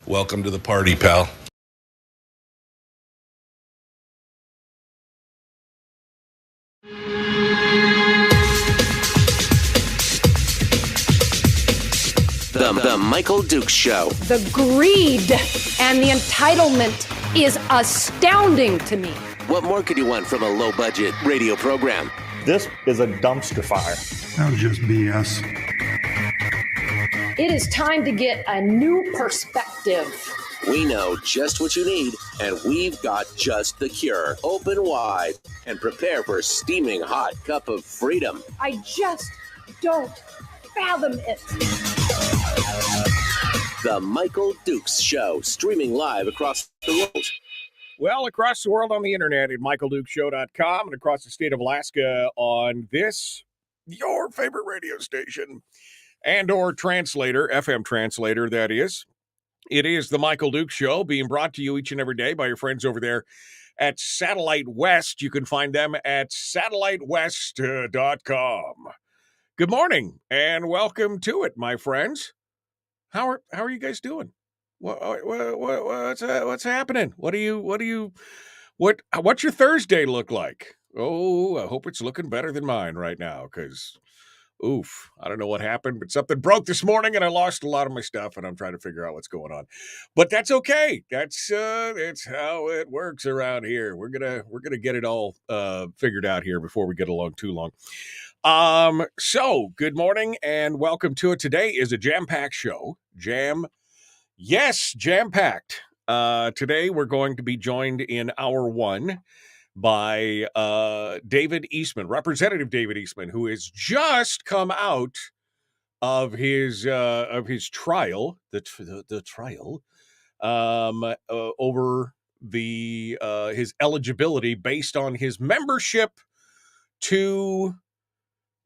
Welcome to the party, pal. The Michael Dukes Show. The greed and the entitlement is astounding to me. What more could you want from a low-budget radio program? This is a dumpster fire. That was just BS. It is time to get a new perspective. We know just what you need, and we've got just the cure. Open wide and prepare for a steaming hot cup of freedom. I just don't fathom it. The Michael Dukes Show, streaming live across the world. Well, across the world on the internet at michaeldukeshow.com and across the state of Alaska on this, your favorite radio station and or translator, FM translator, that is. It is the Michael Dukes Show being brought to you each and every day by your friends over there at Satellite West. You can find them at satellitewest.com. Good morning and welcome to it, my friends. How are you guys doing? What's happening? What's your Thursday look like? Oh, I hope it's looking better than mine right now, because oof, I don't know what happened, but something broke this morning and I lost a lot of my stuff and I'm trying to figure out what's going on. But that's okay. That's how it works around here. We're gonna get it all figured out here before we get along too long. So good morning and welcome to it. Today is a jam-packed show. Jam-packed. Today we're going to be joined in hour one by David Eastman, Representative David Eastman, who has just come out of his trial, the trial over his eligibility based on his membership to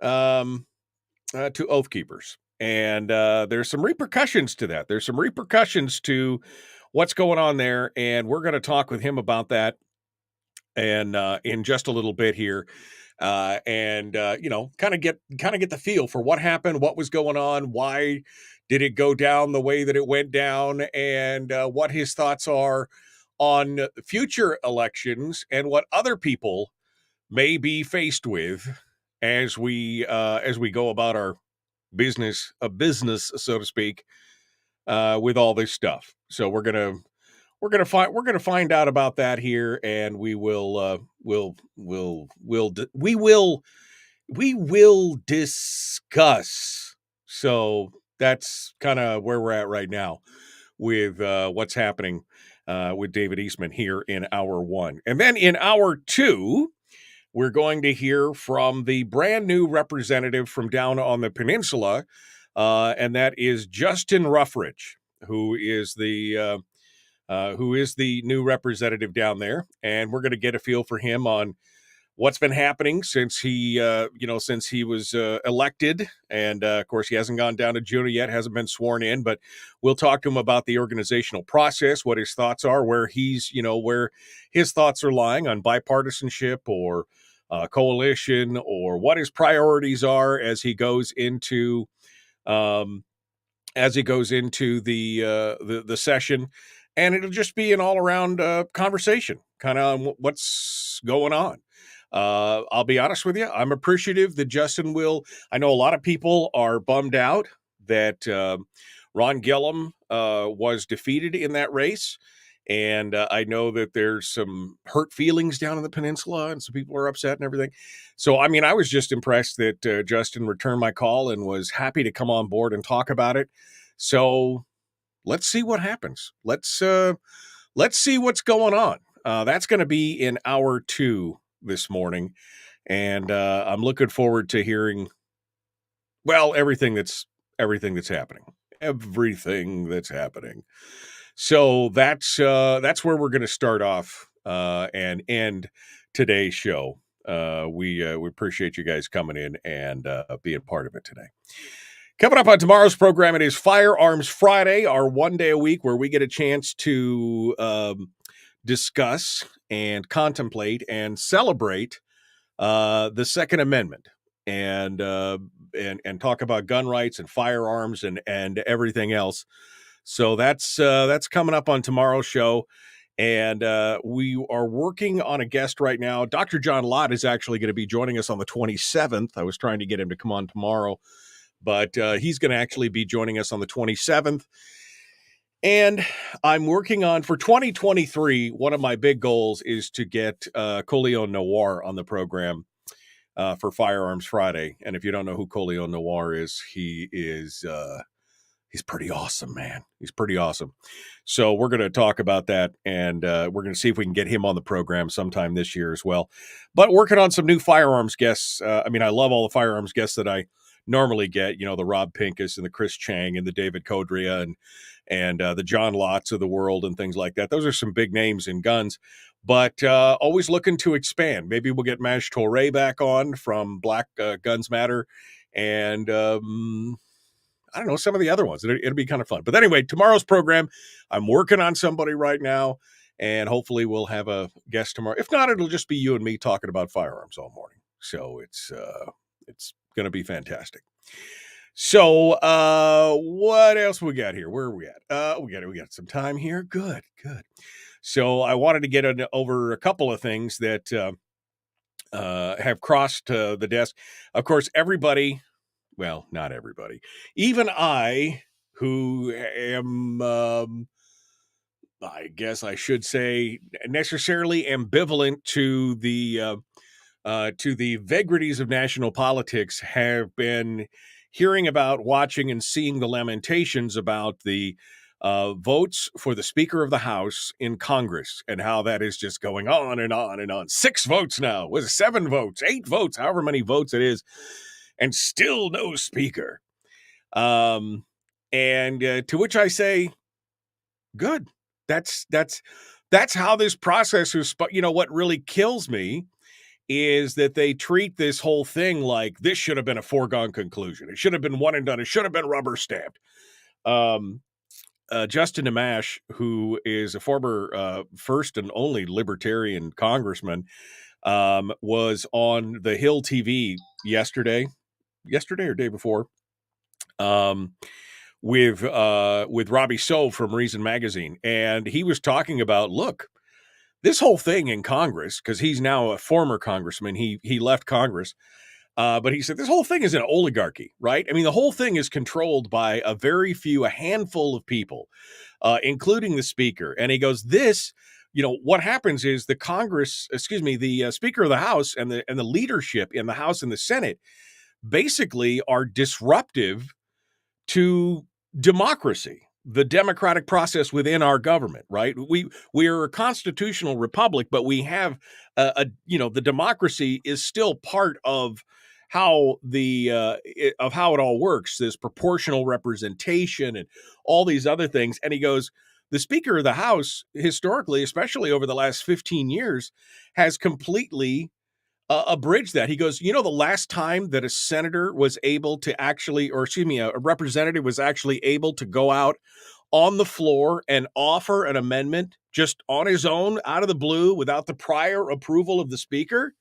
Oath Keepers. And there's some repercussions to that. There's some repercussions to what's going on there, and we're going to talk with him about that and in just a little bit here, and kind of get the feel for what happened, what was going on, why did it go down the way that it went down, and what his thoughts are on future elections and what other people may be faced with as we go about our business, so to speak, with all this stuff. So we're gonna find out about that here, and we will discuss. So that's kind of where we're at right now with what's happening with David Eastman here in hour one, and then in hour two, we're going to hear from the brand new representative from down on the peninsula, and that is Justin Ruffridge, who is the new representative down there. And we're going to get a feel for him on what's been happening since he was elected. And of course, he hasn't gone down to Juneau yet, hasn't been sworn in, but we'll talk to him about the organizational process, what his thoughts are, where his thoughts are lying on bipartisanship or coalition, or what his priorities are as he goes into the session. And it'll just be an all-around conversation, kind of on what's going on. I'll be honest with you. I'm appreciative that Justin will. I know a lot of people are bummed out that Ron Gillum was defeated in that race. And I know that there's some hurt feelings down in the peninsula and some people are upset and everything. So, I mean, I was just impressed that Justin returned my call and was happy to come on board and talk about it. So let's see what happens. Let's see what's going on. That's going to be in hour two this morning. And I'm looking forward to hearing, well, everything that's happening. Everything that's happening. So that's where we're going to start off and end today's show. We appreciate you guys coming in and being part of it today. Coming up on tomorrow's program, it is Firearms Friday, our one day a week where we get a chance to discuss and contemplate and celebrate the Second Amendment and talk about gun rights and firearms and everything else. So that's coming up on tomorrow's show. And we are working on a guest right now. Dr. John Lott is actually going to be joining us on the 27th. I was trying to get him to come on tomorrow, but he's going to actually be joining us on the 27th. And I'm working on, for 2023, one of my big goals is to get Coleon Noir on the program for Firearms Friday. And if you don't know who Coleon Noir is, he's pretty awesome, man. He's pretty awesome. So we're going to talk about that, and we're going to see if we can get him on the program sometime this year as well. But working on some new firearms guests. I love all the firearms guests that I normally get, the Rob Pincus and the Chris Chang and the David Codria and the John Lotts of the world and things like that. Those are some big names in guns, but always looking to expand. Maybe we'll get Maj Toure back on from Black Guns Matter, and I don't know, some of the other ones. It'll be kind of fun. But anyway, tomorrow's program, I'm working on somebody right now, and hopefully we'll have a guest tomorrow. If not, it'll just be you and me talking about firearms all morning. So it's going to be fantastic. So what else we got here? Where are we at? We got some time here. Good. So I wanted to get over a couple of things that have crossed the desk. Of course, everybody, well, not everybody, even I, who am, I guess I should say, necessarily ambivalent to the vagaries of national politics, have been hearing about, watching, and seeing the lamentations about the votes for the Speaker of the House in Congress and how that is just going on and on and on. 6 votes now, with 7 votes, 8 votes, however many votes it is, and still no Speaker. And to which I say, good. That's how this process is. What really kills me is that they treat this whole thing like this should have been a foregone conclusion. It should have been one and done. It should have been rubber stamped. Justin Amash, who is a former first and only libertarian congressman, was on the Hill TV yesterday or day before, with Robbie So from Reason Magazine, and he was talking about, look, this whole thing in Congress, because he's now a former congressman, he left Congress, but he said this whole thing is an oligarchy, right? I mean, the whole thing is controlled by a handful of people, including the Speaker. And he goes, what happens is the Speaker of the House and the leadership in the House and the Senate basically are disruptive to democracy, the democratic process within our government, right? We are a constitutional republic, but we have the democracy is still part of how it all works. This proportional representation and all these other things. And he goes, the Speaker of the House, historically, especially over the last 15 years, has completely abridged that. He goes, the last time that a senator was able to a representative was actually able to go out on the floor and offer an amendment just on his own, out of the blue, without the prior approval of the Speaker.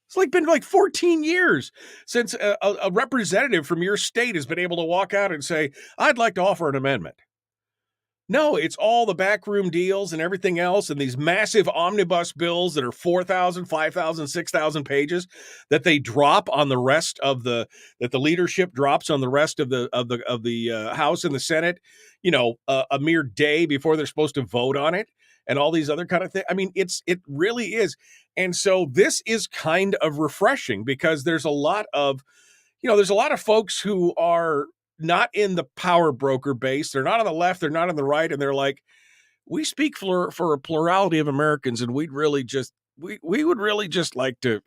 It's been 14 years since a representative from your state has been able to walk out and say, I'd like to offer an amendment. No, it's all the backroom deals and everything else, and these massive omnibus bills that are 4,000, 5,000, 6,000 pages that they drop on the rest of that the leadership drops on the rest of the House and the Senate, a mere day before they're supposed to vote on it, and all these other kind of things. I mean, it really is. And so this is kind of refreshing, because there's a lot of folks who are not in the power broker base. They're not on the left. They're not on the right. And they're like, we speak for a plurality of Americans, and we would really just like to,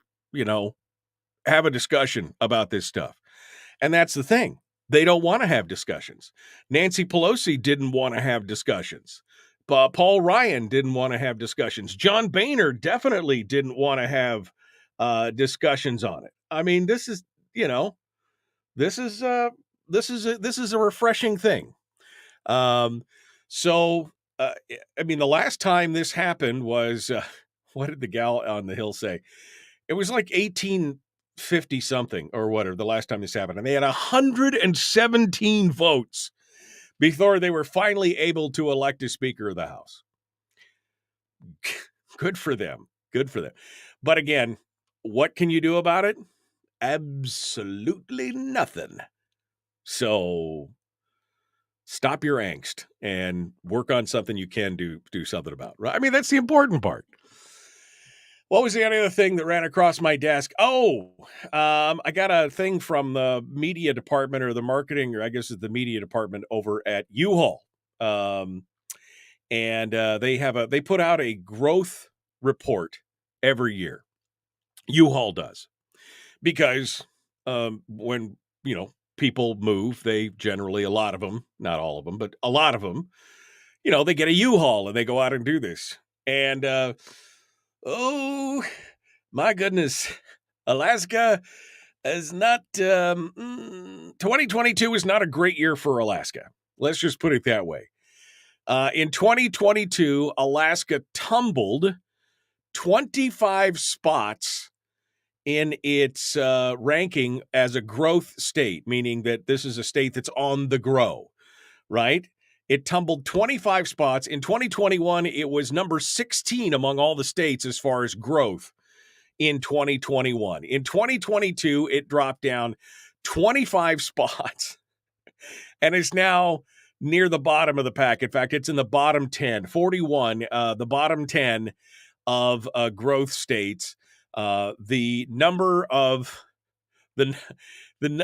have a discussion about this stuff. And that's the thing. They don't want to have discussions. Nancy Pelosi didn't want to have discussions. Paul Ryan didn't want to have discussions. John Boehner definitely didn't want to have discussions on it. I mean, this is this is a refreshing thing. So I mean, the last time this happened was what did the gal on the Hill say? It was like 1850 something or whatever. The last time this happened, and they had 117 votes before they were finally able to elect a Speaker of the House. Good for them. Good for them. But again, what can you do about it? Absolutely nothing. So stop your angst and work on something you can do something about, right? I mean, that's the important part. What was the other thing that ran across my desk? Oh, I got a thing from the media department or the marketing, or I guess it's the media department over at U-Haul. And they put out a growth report every year. U-Haul does, because when people move, they generally, a lot of them, not all of them, but a lot of them, they get a U-Haul and they go out and do this. And oh my goodness, Alaska is not 2022 is not a great year for Alaska. Let's just put it that way. In 2022, Alaska tumbled 25 spots in its ranking as a growth state, meaning that this is a state that's on the grow, right? It tumbled 25 spots. In 2021, it was number 16 among all the states as far as growth in 2021. In 2022, it dropped down 25 spots and is now near the bottom of the pack. In fact, it's in the bottom 10, 41, the bottom 10 of growth states. The number of the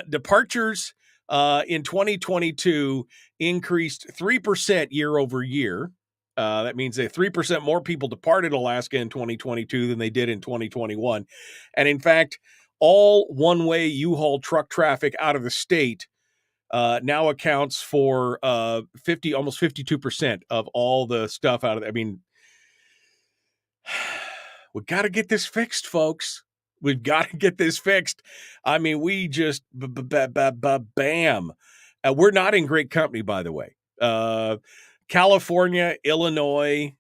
departures in 2022 increased 3% year over year. That means that 3% more people departed Alaska in 2022 than they did in 2021. And in fact, all one-way U-Haul truck traffic out of the state now accounts for almost 52% of all the stuff out of. I mean, we got to get this fixed, folks. We've got to get this fixed. I mean, we just bam. We're not in great company, by the way. California, Illinois,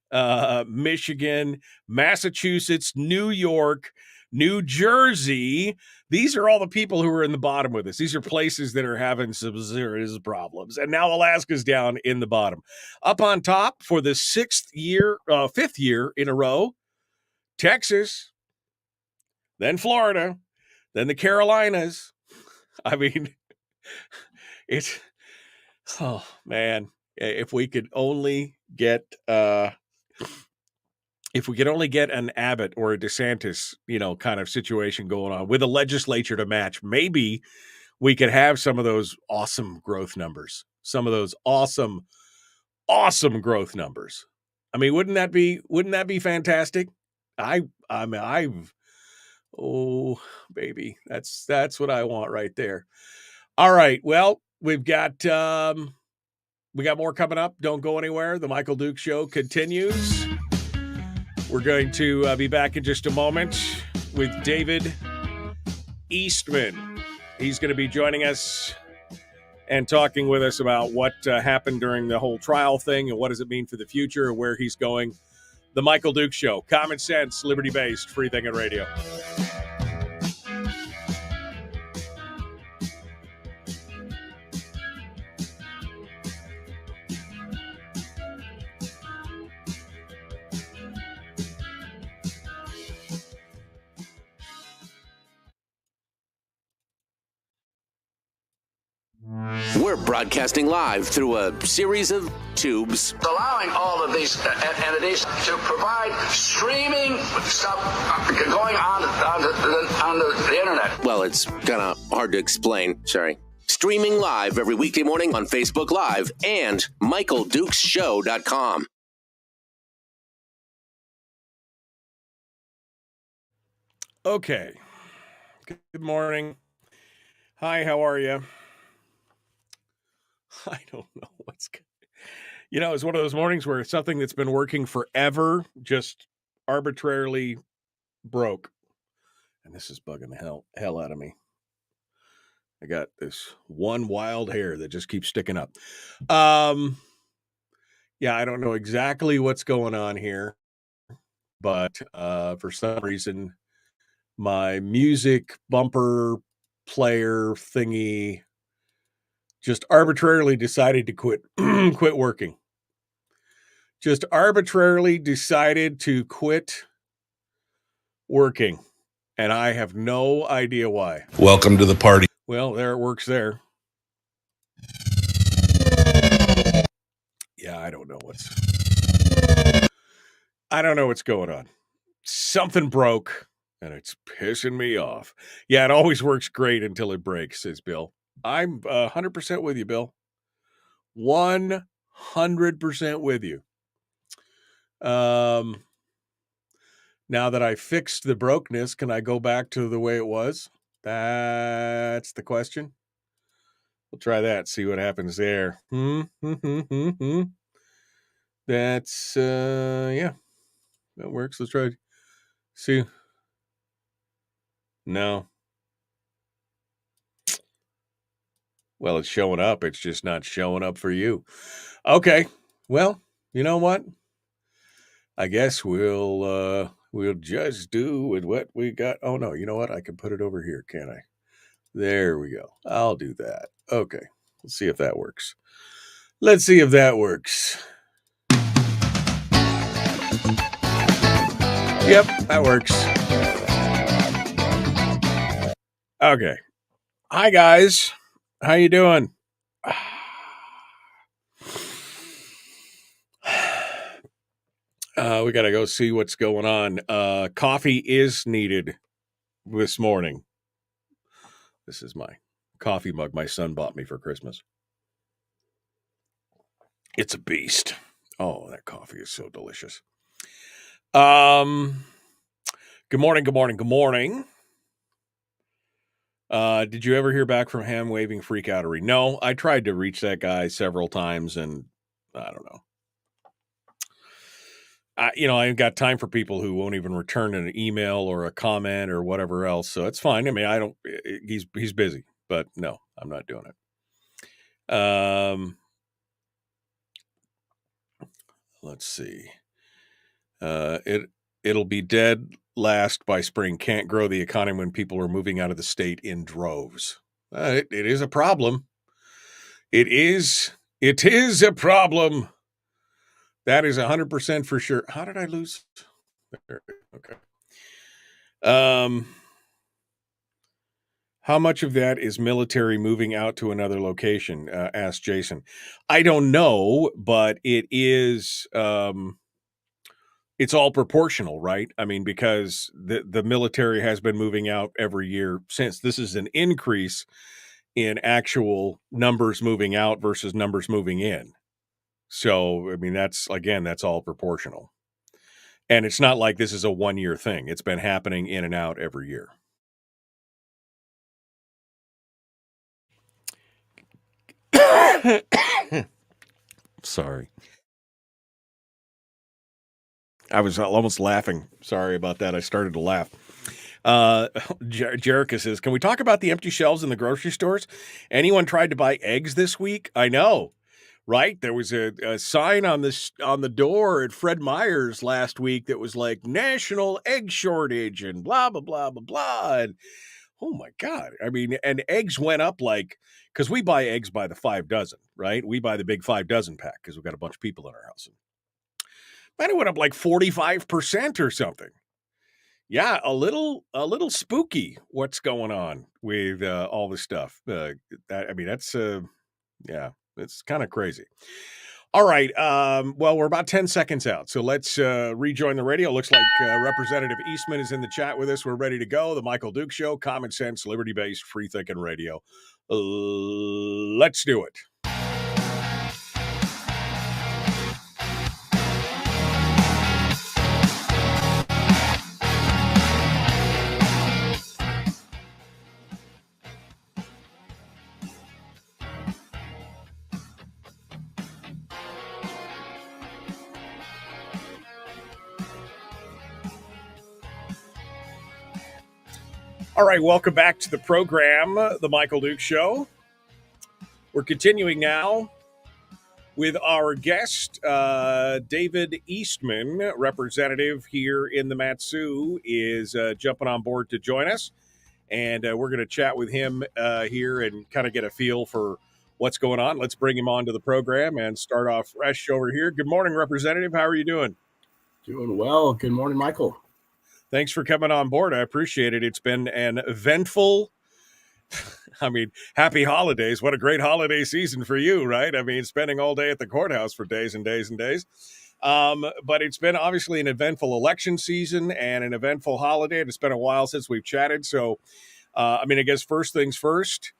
Michigan, Massachusetts, New York, New Jersey. These are all the people who are in the bottom with us. These are places that are having some serious problems. And now Alaska's down in the bottom. Up on top for the fifth year in a row, Texas, then Florida, then the Carolinas. I mean, oh man, if we could only get an Abbott or a DeSantis, kind of situation going on with a legislature to match, maybe we could have some of those awesome growth numbers, some of those awesome growth numbers. I mean, wouldn't that be fantastic? Oh baby, that's what I want right there. All right. Well, we got more coming up. Don't go anywhere. The Michael Dukes Show continues. We're going to be back in just a moment with David Eastman. He's going to be joining us and talking with us about what happened during the whole trial thing and what does it mean for the future and where he's going. The Michael Dukes Show. Common sense, liberty-based, free thinking radio. We're broadcasting live through a series of tubes, allowing all of these entities to provide streaming stuff going on the internet. Well, it's kind of hard to explain. Sorry. Streaming live every weekday morning on Facebook Live and MichaelDukesShow.com. Okay. Good morning. Hi, how are you? I don't know what's good. It's one of those mornings where something that's been working forever just arbitrarily broke. And this is bugging the hell out of me. I got this one wild hair that just keeps sticking up. Yeah, I don't know exactly what's going on here, but for some reason, my music bumper player thingy just arbitrarily decided to quit working. Just arbitrarily decided to quit working. And I have no idea why. Welcome to the party. Well, there it works there. Yeah, I don't know what's going on. Something broke and it's pissing me off. Yeah, it always works great until it breaks, says Bill. I'm 100% with you, Bill. 100% with you. Now that I fixed the brokenness, can I go back to the way it was? That's the question. We'll try that, see what happens there. That's, yeah, that works. Let's try. See. No. Well, it's showing up. It's just not showing up for you. Okay. Well, you know what? I guess we'll just do with what we got. Oh, no. You know what? I can put it over here, can't I? There we go. I'll do that. Okay. Let's see if that works. Let's see if that works. Yep, that works. Okay. Hi, guys. How you doing? We got to go see what's going on. Coffee is needed this morning. This is my coffee mug my son bought me for Christmas. It's a beast. Oh, that coffee is so delicious. Good morning. Did you ever hear back from Ham Waving Freakoutery? No, I tried to reach that guy several times, and I don't know. I ain't got time for people who won't even return an email or a comment or whatever else. So it's fine. I mean, he's busy, but no, I'm not doing it. Let's see. It'll be dead last by spring. Can't grow the economy when people are moving out of the state in droves. It is a problem. It is a problem. That is 100% for sure. How did I lose? There. Okay. How much of that is military moving out to another location? Asked Jason. I don't know, but it is. It's all proportional, right? I mean, because the military has been moving out every year since. This is an increase in actual numbers moving out versus numbers moving in. So, I mean, that's all proportional. And it's not like this is a 1-year thing. It's been happening in and out every year. Sorry. I was almost laughing. Sorry about that. I started to laugh. Jerica says, can we talk about the empty shelves in the grocery stores? Anyone tried to buy eggs this week? I know. Right? There was a sign on the door at Fred Meyer's last week that was like national egg shortage and blah, blah, blah, blah, blah. And oh my God. I mean, and eggs went up because we buy eggs by the 5 dozen, right? We buy the big 5 dozen pack because we've got a bunch of people in our house. But it went up like 45% or something. Yeah, a little spooky what's going on with all this stuff. That's it's kind of crazy. All right. Well, we're about 10 seconds out. So let's rejoin the radio. Looks like Representative Eastman is in the chat with us. We're ready to go. The Michael Duke Show, common sense, liberty-based, free-thinking radio. Let's do it. All right, welcome back to the program, The Michael Duke Show. We're continuing now with our guest, David Eastman, representative here in the Mat-Su, is jumping on board to join us. And we're going to chat with him here and kind of get a feel for what's going on. Let's bring him onto the program and start off fresh over here. Good morning, Representative. How are you doing? Doing well. Good morning, Michael. Thanks for coming on board. I appreciate it. It's been an eventful, happy holidays. What a great holiday season for you, right? Spending all day at the courthouse for days and days and days. But it's been obviously an eventful election season and an eventful holiday. It's been a while since we've chatted. So, I guess first things first,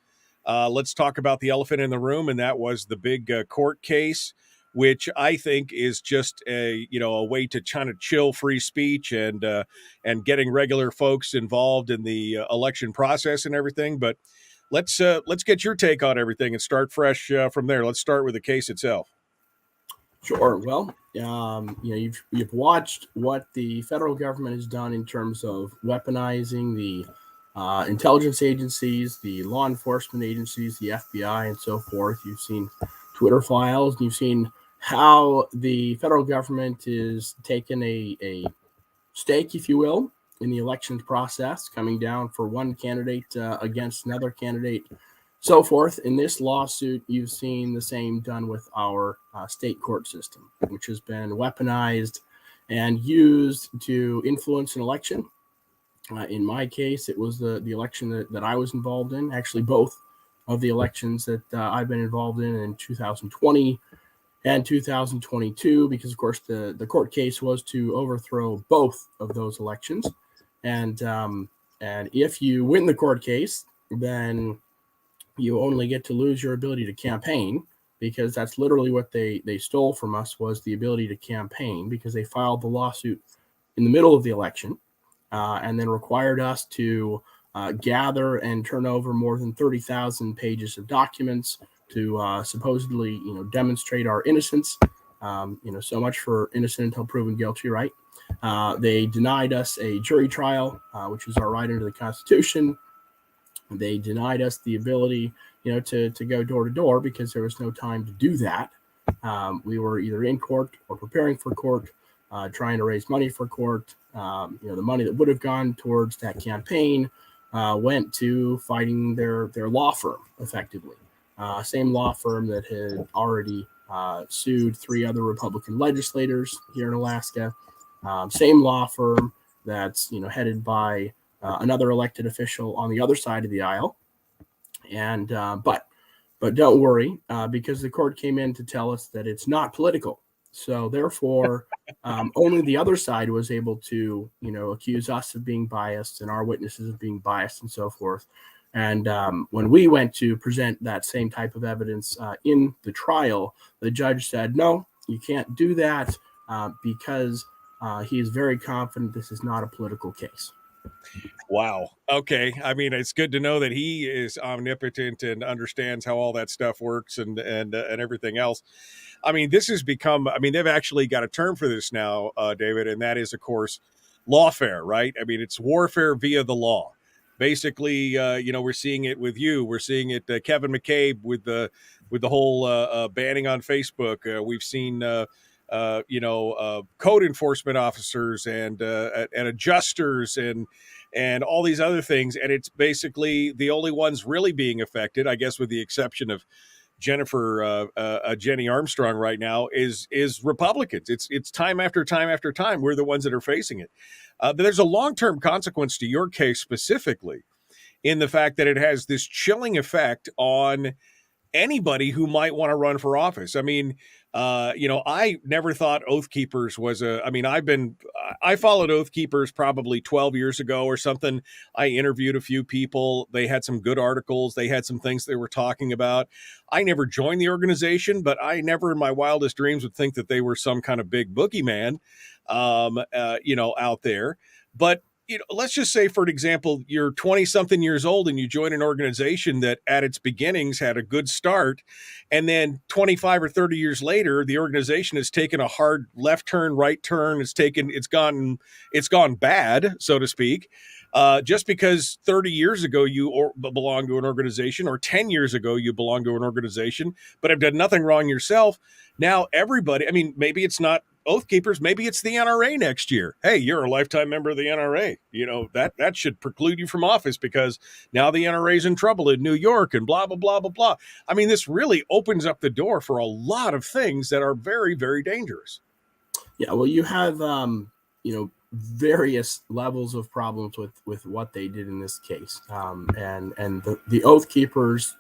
let's talk about the elephant in the room. And that was the big court case, which I think is just a way to kind of chill free speech and getting regular folks involved in the election process and everything. But let's get your take on everything and start fresh from there. Let's start with the case itself. Sure. Well, you've watched what the federal government has done in terms of weaponizing the intelligence agencies, the law enforcement agencies, the FBI, and so forth. You've seen Twitter files, and you've seen how the federal government is taking a stake, if you will, in the elections process, coming down for one candidate against another candidate, so forth. In this lawsuit, you've seen the same done with our state court system, which has been weaponized and used to influence an election. In my case, it was the election that I was involved in, actually both of the elections that I've been involved in 2020 and 2022, because of course the court case was to overthrow both of those elections. And if you win the court case, then you only get to lose your ability to campaign, because that's literally what they stole from us, was the ability to campaign, because they filed the lawsuit in the middle of the election and then required us to gather and turn over more than 30,000 pages of documents to supposedly, demonstrate our innocence. So much for innocent until proven guilty, right? They denied us a jury trial, which is our right under the Constitution. They denied us the ability, to go door to door, because there was no time to do that. We were either in court or preparing for court, trying to raise money for court. The money that would have gone towards that campaign went to fighting their law firm, effectively. Same law firm that had already sued 3 other Republican legislators here in Alaska. Same law firm that's headed by another elected official on the other side of the aisle. And but don't worry, because the court came in to tell us that it's not political. So therefore, only the other side was able to accuse us of being biased and our witnesses of being biased and so forth. And when we went to present that same type of evidence in the trial, the judge said, no, you can't do that because he is very confident this is not a political case. Wow. Okay. It's good to know that he is omnipotent and understands how all that stuff works and everything else. This has become, they've actually got a term for this now, David, and that is, of course, lawfare, right? It's warfare via the law. Basically, we're seeing it with you. We're seeing it, Kevin McCabe, with the whole banning on Facebook. We've seen, code enforcement officers and adjusters and all these other things. And it's basically the only ones really being affected, I guess, with the exception of Jenny Armstrong right now, is Republicans. It's time after time after time. We're the ones that are facing it. But there's a long-term consequence to your case specifically, in the fact that it has this chilling effect on anybody who might want to run for office. I never thought Oath Keepers was I followed Oath Keepers probably 12 years ago or something. I interviewed a few people. They had some good articles. They had some things they were talking about. I never joined the organization, but I never in my wildest dreams would think that they were some kind of big boogeyman, out there. But let's just say, for example, you're 20-something years old and you join an organization that at its beginnings had a good start, and then 25 or 30 years later, the organization has taken a hard left turn, right turn. It's gone bad, so to speak. Just because 30 years ago you belonged to an organization, or 10 years ago you belonged to an organization, but have done nothing wrong yourself, now everybody, I mean, maybe it's not Oath Keepers, maybe it's the NRA next year. Hey, you're a lifetime member of the NRA. You know, that should preclude you from office because now the NRA is in trouble in New York and blah, blah, blah, blah, blah. I mean, this really opens up the door for a lot of things that are very, very dangerous. Yeah, well, you have, various levels of problems with what they did in this case. And the Oath Keepers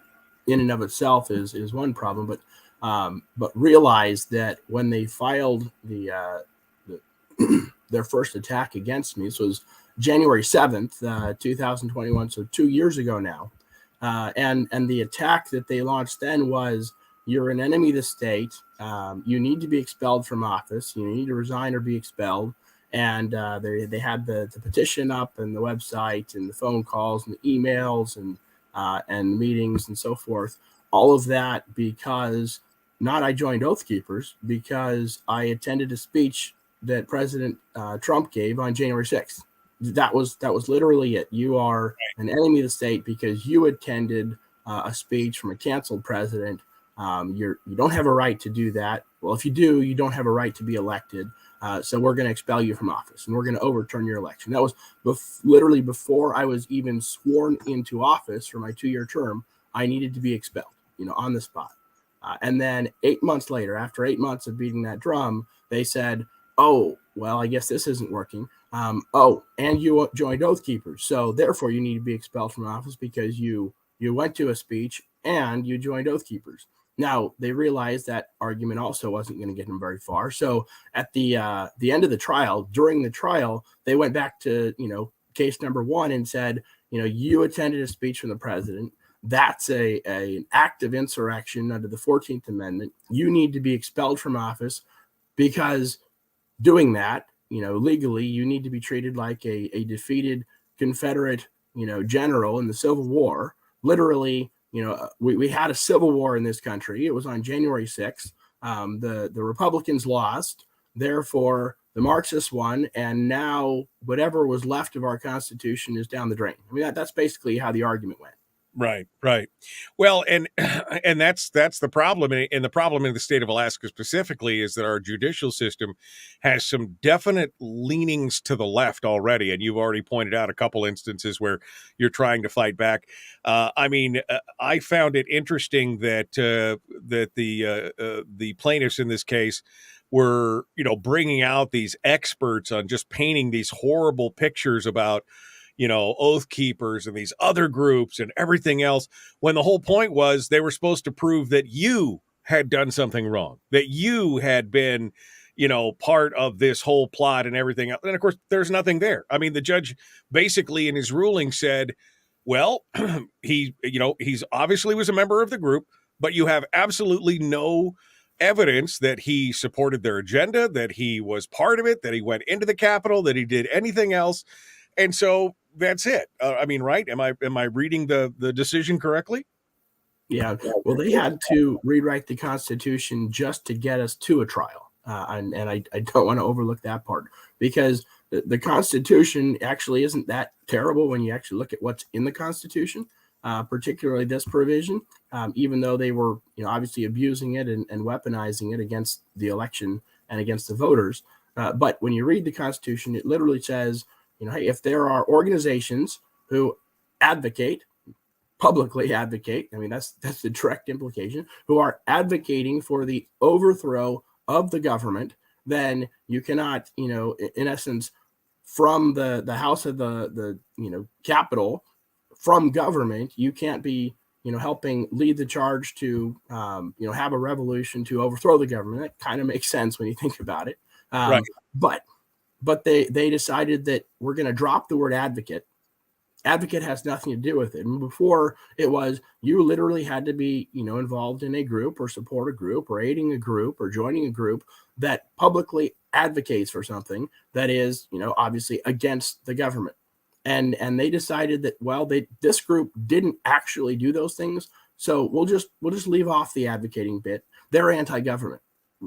in and of itself is one problem, but realize that when they filed their first attack against me, this was January 7th, 2021, so 2 years ago now. And the attack that they launched then was, you're an enemy of the state. You need to be expelled from office. You need to resign or be expelled. And they had the petition up and the website and the phone calls and the emails and meetings and so forth. All of that because not I joined Oath Keepers, because I attended a speech that President Trump gave on January 6th. That was literally it. You are an enemy of the state because you attended a speech from a canceled president. You don't have a right to do that. Well, if you do, you don't have a right to be elected. So we're going to expel you from office and we're going to overturn your election. That was literally before I was even sworn into office for my 2-year term. I needed to be expelled, on the spot. And then 8 months later, after 8 months of beating that drum, they said, oh, well, I guess this isn't working. And you joined Oath Keepers. So therefore you need to be expelled from office because you went to a speech and you joined Oath Keepers. Now, they realized that argument also wasn't going to get them very far. So at the end of the trial, during the trial, they went back to, case number 1 and said, you attended a speech from the president. That's an act of insurrection under the 14th Amendment. You need to be expelled from office because doing that, legally, you need to be treated like a defeated Confederate, general in the Civil War. Literally, we had a civil war in this country. It was on January 6th. The Republicans lost. Therefore, the Marxists won. And now whatever was left of our Constitution is down the drain. I mean, that's basically how the argument went. Right. Well, and that's the problem. And the problem in the state of Alaska specifically is that our judicial system has some definite leanings to the left already. And you've already pointed out a couple instances where you're trying to fight back. I found it interesting that the plaintiffs in this case were, bringing out these experts on just painting these horrible pictures about Oath Keepers and these other groups and everything else, when the whole point was they were supposed to prove that you had done something wrong, that you had been, part of this whole plot and everything else. And of course, there's nothing there. I mean, the judge basically in his ruling said, well, he's obviously was a member of the group, but you have absolutely no evidence that he supported their agenda, that he was part of it, that he went into the Capitol, that he did anything else. And so that's it. Right? Am I reading the decision correctly? Yeah. Well, they had to rewrite the Constitution just to get us to a trial. And I don't want to overlook that part, because the Constitution actually isn't that terrible when you actually look at what's in the Constitution, particularly this provision, even though they were, obviously abusing it and weaponizing it against the election and against the voters. But when you read the Constitution, it literally says, hey, if there are organizations who publicly advocate, I mean, that's the direct implication, who are advocating for the overthrow of the government, then you cannot, in essence, from the house of the Capitol, from government, you can't be, helping lead the charge to, have a revolution to overthrow the government. That kind of makes sense when you think about it. Right. But they decided that we're going to drop the word advocate. Advocate has nothing to do with it. And before, it was you literally had to be, involved in a group or support a group or aiding a group or joining a group that publicly advocates for something that is, obviously against the government. And they decided that, well, this group didn't actually do those things, so we'll just leave off the advocating bit. They're anti-government.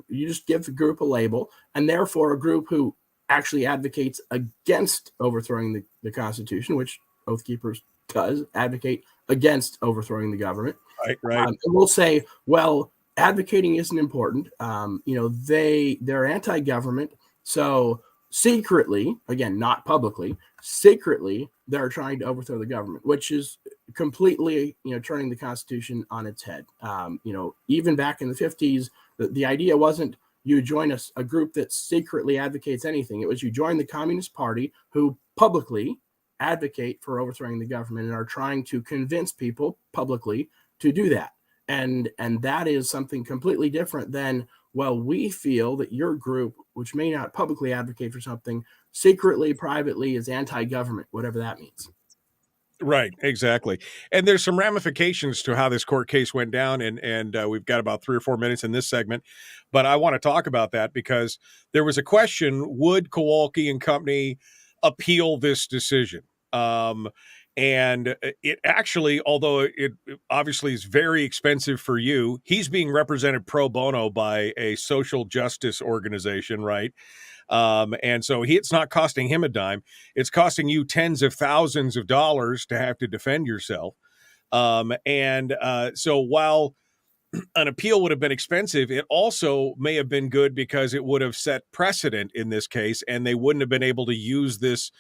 You just give the group a label, and therefore a group who actually advocates against overthrowing the Constitution, which Oath Keepers does advocate against overthrowing the government. Right. And we'll say, well, advocating isn't important. They're anti-government, so secretly, again, not publicly, secretly, they're trying to overthrow the government, which is completely, turning the Constitution on its head. Even back in the 50s, the idea wasn't you join a group that secretly advocates anything. It was you join the Communist Party, who publicly advocate for overthrowing the government and are trying to convince people publicly to do that. And that is something completely different than, well, we feel that your group, which may not publicly advocate for something, secretly, privately is anti-government, whatever that means. Right, exactly. And there's some ramifications to how this court case went down, and we've got about 3 or 4 minutes in this segment, but I want to talk about that because there was a question: would Kowalski and company appeal this decision? And it actually, although it obviously is very expensive for you, he's being represented pro bono by a social justice organization, right? And so it's not costing him a dime. It's costing you tens of thousands of dollars to have to defend yourself. So while an appeal would have been expensive, it also may have been good because it would have set precedent in this case, and they wouldn't have been able to use this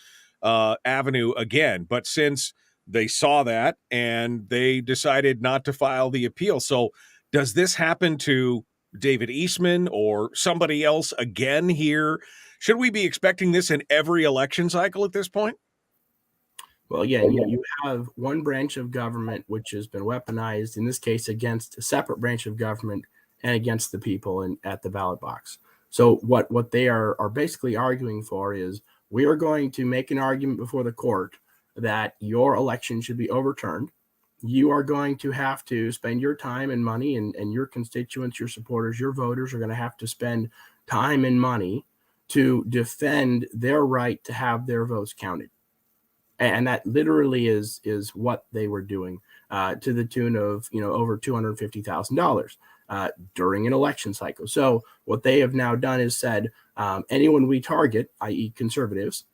avenue again. But since they saw that and they decided not to file the appeal. So does this happen to David Eastman or somebody else again here? Should we be expecting this in every election cycle at this point? Well, again, you have one branch of government which has been weaponized, in this case, against a separate branch of government and against the people at the ballot box. So what they are basically arguing for is, we are going to make an argument before the court that your election should be overturned. You are going to have to spend your time and money, and your constituents, your supporters, your voters are going to have to spend time and money to defend their right to have their votes counted. And that literally is what they were doing, to the tune of over $250,000 during an election cycle. So what they have now done is said, anyone we target, i.e. conservatives,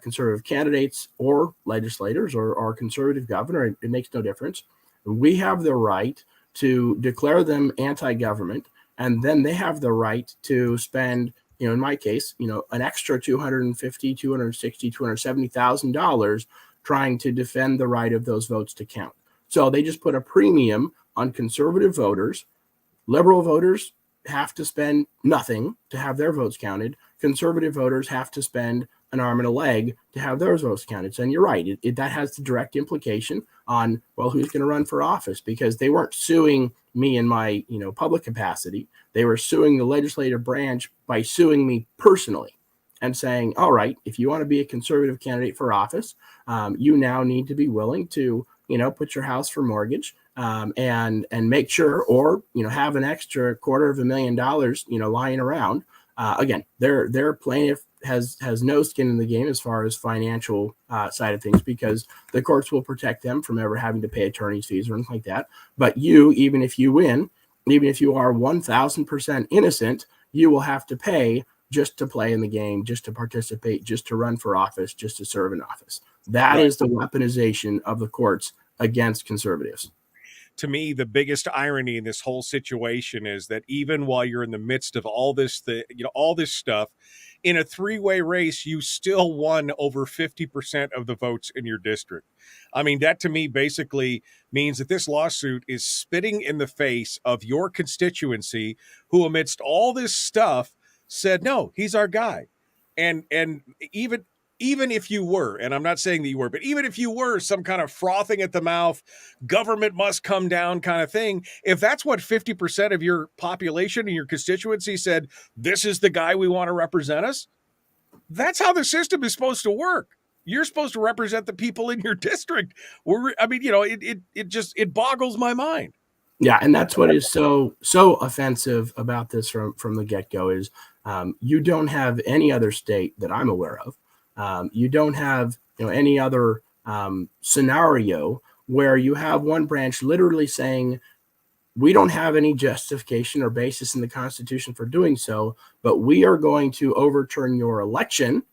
conservative candidates or legislators or conservative governor, it makes no difference. We have the right to declare them anti-government, and then they have the right to spend, in my case, an extra $250,000, $260,000, $270,000 trying to defend the right of those votes to count. So they just put a premium on conservative voters. Liberal voters have to spend nothing to have their votes counted. Conservative voters have to spend an arm and a leg to have their votes counted. So, and you're right, that has the direct implication on, well, who's going to run for office, because they weren't suing me in my public capacity. They were suing the legislative branch by suing me personally and saying, all right, if you want to be a conservative candidate for office, you now need to be willing to put your house for mortgage, and make sure, or have an extra $250,000 lying around. Again, their plaintiff has no skin in the game as far as financial side of things, because the courts will protect them from ever having to pay attorney's fees or anything like that. But even if you win, even if you are 1,000% innocent, you will have to pay just to play in the game, just to participate, just to run for office, just to serve in office. That is the weaponization of the courts against conservatives. To me, the biggest irony in this whole situation is that even while you're in the midst of all this, all this stuff, in a three-way race, you still won over 50% of the votes in your district. I mean, that to me basically means that this lawsuit is spitting in the face of your constituency, who amidst all this stuff said, no, he's our guy. And even if you were, and I'm not saying that you were, but even if you were some kind of frothing at the mouth, government must come down kind of thing, if that's what 50% of your population and your constituency said, this is the guy we want to represent us, that's how the system is supposed to work. You're supposed to represent the people in your district. It boggles my mind. Yeah, and that's what is so offensive about this from the get-go is, you don't have any other state that I'm aware of. You don't have any other scenario where you have one branch literally saying, we don't have any justification or basis in the Constitution for doing so, but we are going to overturn your election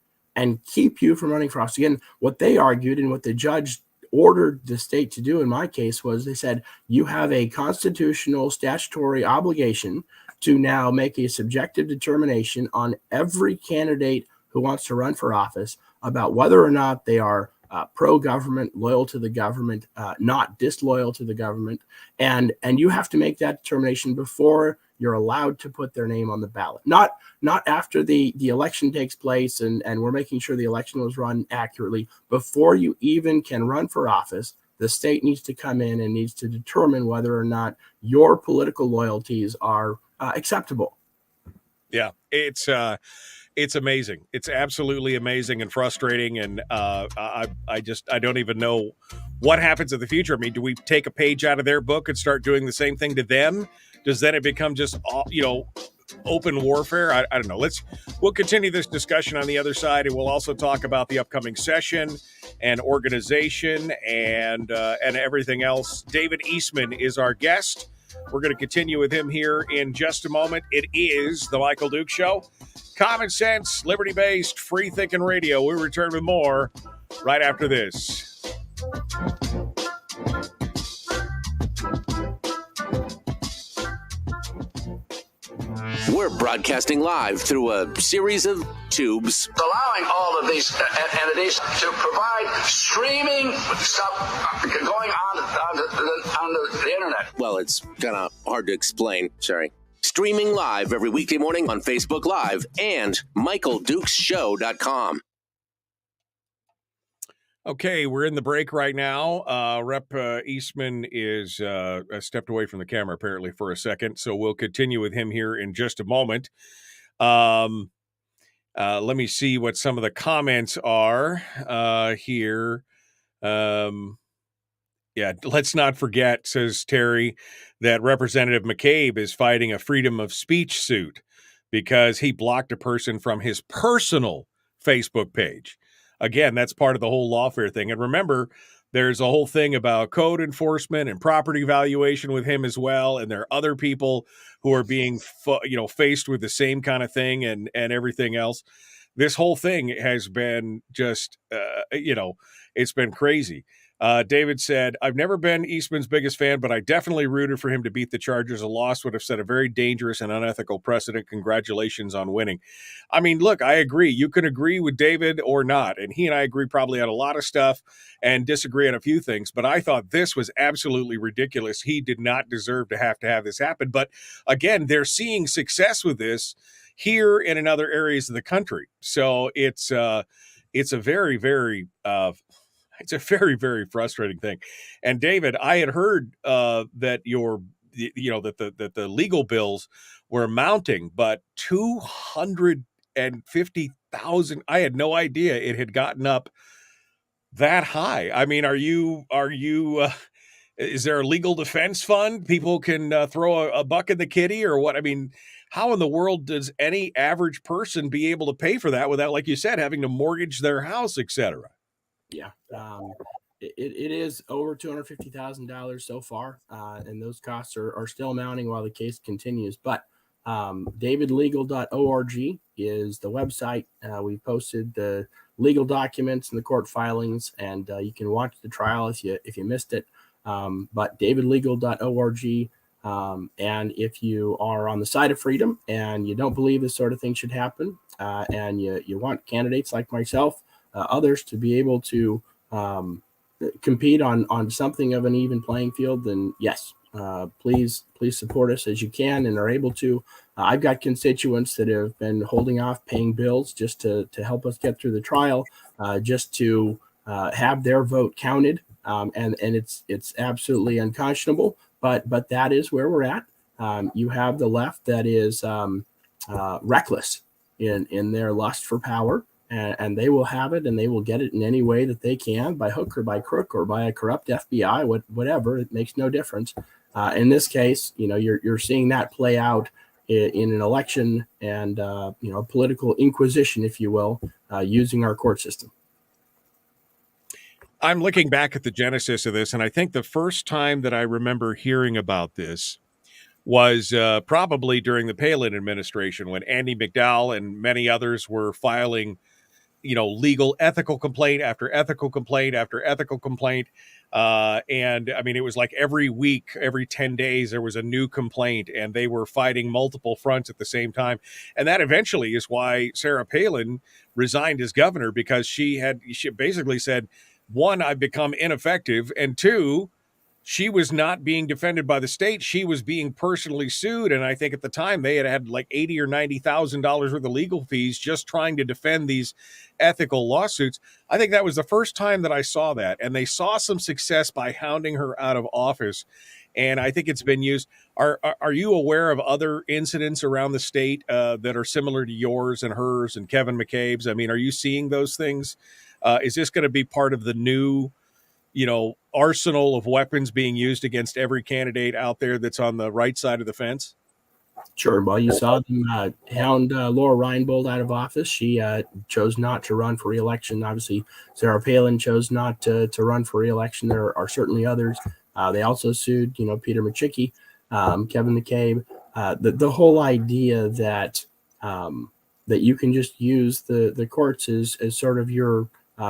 and keep you from running for office. Again, what they argued and what the judge ordered the state to do in my case was they said, you have a constitutional statutory obligation to now make a subjective determination on every candidate who wants to run for office about whether or not they are pro-government, loyal to the government, not disloyal to the government. And you have to make that determination before you're allowed to put their name on the ballot. Not after the election takes place and we're making sure the election was run accurately. Before you even can run for office, the state needs to come in and needs to determine whether or not your political loyalties are acceptable. Yeah, it's amazing. It's absolutely amazing and frustrating. And I don't even know what happens in the future. I mean, do we take a page out of their book and start doing the same thing to them? Does then it become just, open warfare? I don't know. We'll continue this discussion on the other side, and we'll also talk about the upcoming session and organization and everything else. David Eastman is our guest. We're going to continue with him here in just a moment. It is the Michael Duke Show. Common sense, liberty-based, free-thinking radio. We'll return with more right after this. We're broadcasting live through a series of tubes. Allowing all of these entities to provide streaming stuff going on the internet. Well, it's kind of hard to explain. Sorry. Streaming live every weekday morning on Facebook Live and MichaelDukesShow.com. Okay, we're in the break right now. Rep Eastman is stepped away from the camera apparently for a second, so we'll continue with him here in just a moment. Let me see what some of the comments are here. Yeah, let's not forget, says Terry, that Representative McCabe is fighting a freedom of speech suit because he blocked a person from his personal Facebook page. Again, that's part of the whole lawfare thing. And remember, there's a whole thing about code enforcement and property valuation with him as well. And there are other people who are being, faced with the same kind of thing and everything else. This whole thing has been just, it's been crazy. David said, I've never been Eastman's biggest fan, but I definitely rooted for him to beat the Chargers. A loss would have set a very dangerous and unethical precedent. Congratulations on winning. I mean, look, I agree. You can agree with David or not. And he and I agree probably on a lot of stuff and disagree on a few things. But I thought this was absolutely ridiculous. He did not deserve to have this happen. But again, they're seeing success with this here and in other areas of the country. So it's a very, very it's a very, very frustrating thing. And David, I had heard that that the legal bills were mounting, but 250,000. I had no idea it had gotten up that high. I mean, are you? Is there a legal defense fund? People can throw a buck in the kitty, or what? I mean, how in the world does any average person be able to pay for that without, like you said, having to mortgage their house, etc.? Yeah, it is over $250,000 so far, and those costs are still mounting while the case continues. But davidlegal.org is the website. We posted the legal documents and the court filings, and you can watch the trial if you missed it. But davidlegal.org. And if you are on the side of freedom and you don't believe this sort of thing should happen, and you want candidates like myself, others to be able to compete on something of an even playing field, then yes, please support us as you can and are able to. I've got constituents that have been holding off paying bills just to help us get through the trial, just to have their vote counted, and it's absolutely unconscionable. But that is where we're at. You have the left that is reckless in their lust for power. And they will have it, and they will get it in any way that they can, by hook or by crook or by a corrupt FBI, whatever. It makes no difference. In this case, you're seeing that play out in an election and political inquisition, if you will, using our court system. I'm looking back at the genesis of this, and I think the first time that I remember hearing about this was probably during the Palin administration, when Andy McDowell and many others were filing legal ethical complaint after ethical complaint after ethical complaint. And I mean, it was like every week, every 10 days, there was a new complaint, and they were fighting multiple fronts at the same time. And that eventually is why Sarah Palin resigned as governor, because she basically said, one, I've become ineffective, and two, she was not being defended by the state. She was being personally sued. And I think at the time they had like $80,000 or $90,000 worth of legal fees just trying to defend these ethical lawsuits. I think that was the first time that I saw that. And they saw some success by hounding her out of office. And I think it's been used. Are you aware of other incidents around the state that are similar to yours and hers and Kevin McCabe's? I mean, are you seeing those things? Is this going to be part of the new arsenal of weapons being used against every candidate out there that's on the right side of the fence? Sure. Well, you saw them hound Laura Reinbold out of office. She chose not to run for re-election. Obviously, Sarah Palin chose not to run for re-election. There are certainly others. They also sued, Peter Micciche, Kevin McCabe. The whole idea that you can just use the courts as sort of your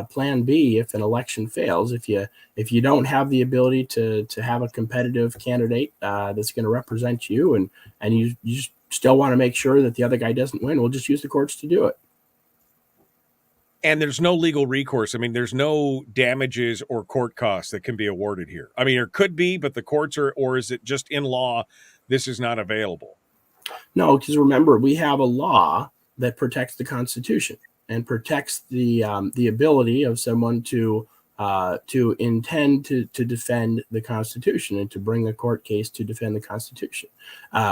plan B if an election fails. If you don't have the ability to have a competitive candidate that's going to represent you, and you just still want to make sure that the other guy doesn't win, we'll just use the courts to do it. And there's no legal recourse. I mean, there's no damages or court costs that can be awarded here. I mean, there could be, but the courts or is it just in law, this is not available? No, because remember, we have a law that protects the Constitution and protects the ability of someone to intend to defend the Constitution and to bring a court case to defend the Constitution.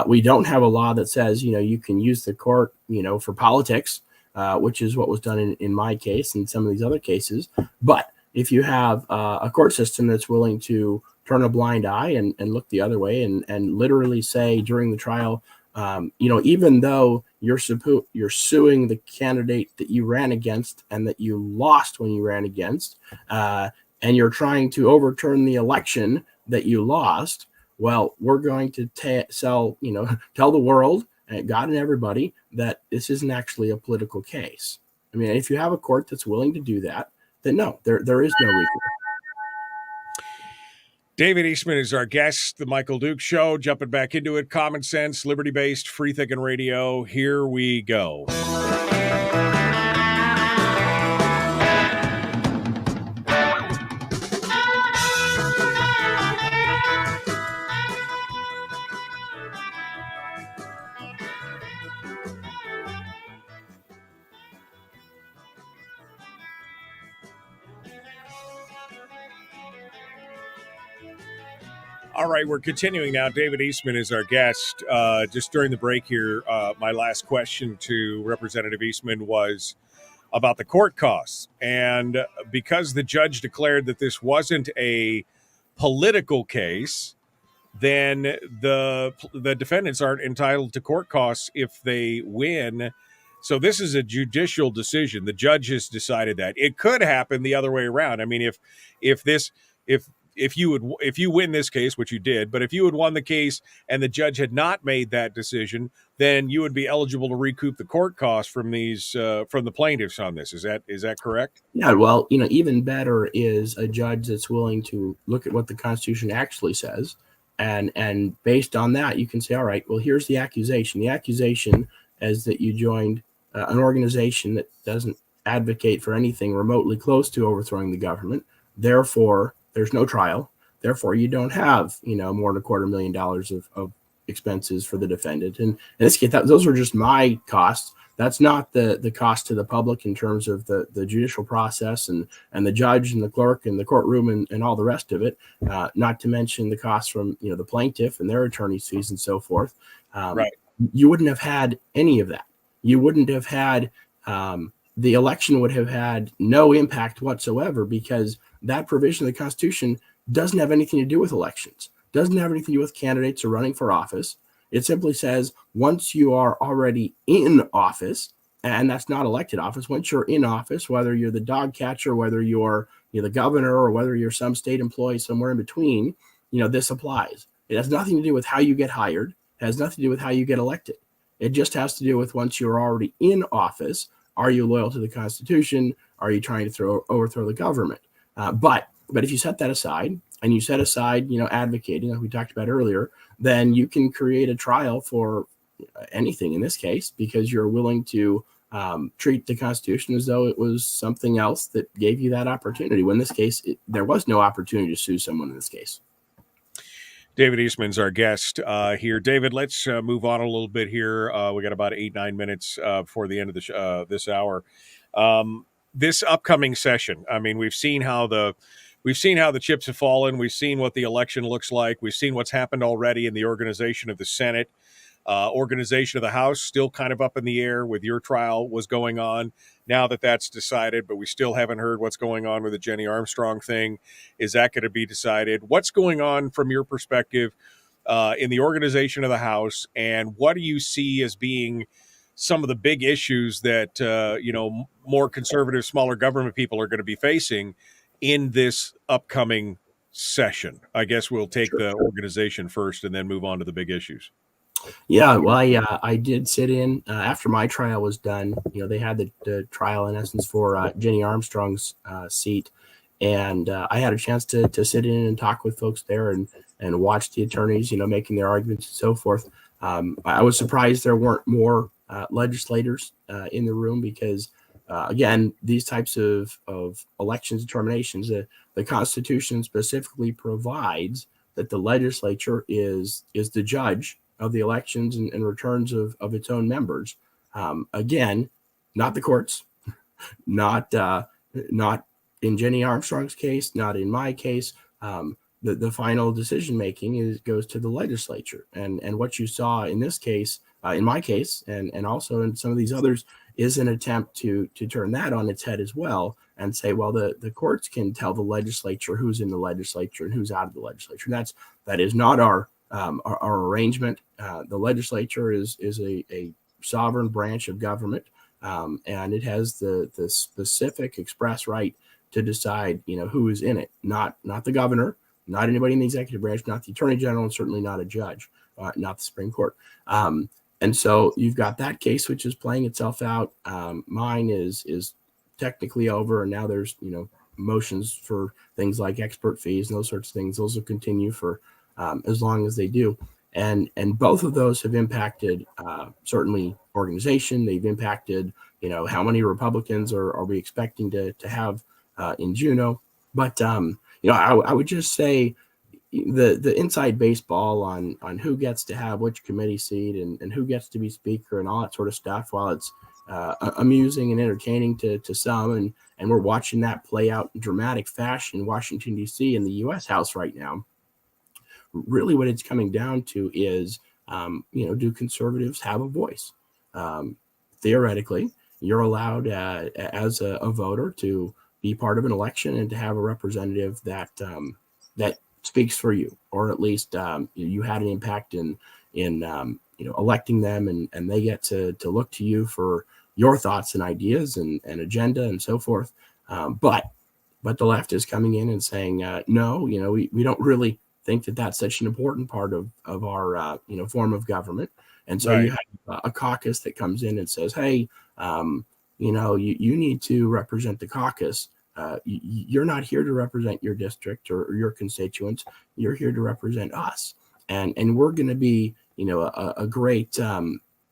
We don't have a law that says, you can use the court, for politics, which is what was done in my case and some of these other cases. But if you have a court system that's willing to turn a blind eye and look the other way and literally say during the trial, even though you're suing the candidate that you ran against and that you lost when you ran against, and you're trying to overturn the election that you lost, well, we're going to tell the world, God and everybody, that this isn't actually a political case. I mean, if you have a court that's willing to do that, then no, there is no recourse. David Eastman is our guest, the Michael Duke Show. Jumping back into it, common sense, liberty-based, free-thinking radio. Here we go. All right, we're continuing now. David Eastman is our guest. Just during the break here, my last question to Representative Eastman was about the court costs. And because the judge declared that this wasn't a political case, then the defendants aren't entitled to court costs if they win. So this is a judicial decision. The judge has decided that. It could happen the other way around. I mean, if you win this case, which you did, but if you had won the case and the judge had not made that decision, then you would be eligible to recoup the court costs from the plaintiffs on this. Is that correct? Yeah. Well, even better is a judge that's willing to look at what the Constitution actually says, and based on that, you can say, all right, well, here's the accusation. The accusation is that you joined an organization that doesn't advocate for anything remotely close to overthrowing the government. Therefore, there's no trial. Therefore, you don't have, more than $250,000 of expenses for the defendant. And in this case, those were just my costs. That's not the cost to the public in terms of the judicial process and the judge and the clerk and the courtroom and all the rest of it. Not to mention the costs from, the plaintiff and their attorney's fees and so forth. Right. You wouldn't have had any of that. You wouldn't have had the election would have had no impact whatsoever, because that provision of the Constitution doesn't have anything to do with elections, doesn't have anything to do with candidates or running for office. It simply says once you are already in office, and that's not elected office, once you're in office, whether you're the dog catcher, whether you're the governor, or whether you're some state employee somewhere in between, this applies. It has nothing to do with how you get hired. It has nothing to do with how you get elected. It just has to do with once you're already in office, are you loyal to the Constitution? Are you trying to overthrow the government? But if you set that aside and you set aside, advocating, like we talked about earlier, then you can create a trial for anything in this case because you're willing to treat the Constitution as though it was something else that gave you that opportunity. When in this case, there was no opportunity to sue someone in this case. David Eastman's our guest here. David, let's move on a little bit here. We got about 8-9 minutes before the end of the this hour. This upcoming session, I mean, we've seen how the chips have fallen. We've seen what the election looks like. We've seen what's happened already in the organization of the Senate. Organization of the House still kind of up in the air with your trial was going on. Now that that's decided, but we still haven't heard what's going on with the Jenny Armstrong thing. Is that going to be decided? What's going on from your perspective in the organization of the House, and what do you see as being some of the big issues that more conservative, smaller government people are going to be facing in this upcoming session? I guess we'll take the organization first and then move on to the big issues. Yeah, well, I did sit in after my trial was done. They had the trial in essence for Jenny Armstrong's seat, and I had a chance to sit in and talk with folks there and watch the attorneys, making their arguments and so forth. I was surprised there weren't more legislators in the room because, again, these types of elections determinations, the Constitution specifically provides that the legislature is the judge of the elections and returns of its own members. Again, not the courts, not in Jenny Armstrong's case, not in my case. The final decision making goes to the legislature. And what you saw in this case, in my case, and also in some of these others, is an attempt to turn that on its head as well and say, well, the courts can tell the legislature who's in the legislature and who's out of the legislature. That is not our arrangement. The legislature is a sovereign branch of government, and it has the specific express right to decide, who is in it. Not the governor, not anybody in the executive branch, not the attorney general, and certainly not a judge, not the Supreme Court. And so you've got that case which is playing itself out. Mine is technically over, and now there's motions for things like expert fees and those sorts of things. Those will continue for as long as they do. And both of those have impacted certainly organization. They've impacted, how many Republicans are we expecting to have in Juneau. But, I would just say the inside baseball on who gets to have which committee seat and who gets to be speaker and all that sort of stuff, while it's amusing and entertaining to some, and we're watching that play out in dramatic fashion in Washington, D.C. in the U.S. House right now. Really what it's coming down to is, do conservatives have a voice? Theoretically, you're allowed as a voter to be part of an election and to have a representative that speaks for you, or at least you had an impact in electing them, and they get to look to you for your thoughts and ideas and agenda and so forth. But the left is coming in and saying, no, we don't really think that that's such an important part of our form of government. And so you have a caucus that comes in and says, hey, you need to represent the caucus. You're not here to represent your district or your constituents. You're here to represent us. And we're going to be, a great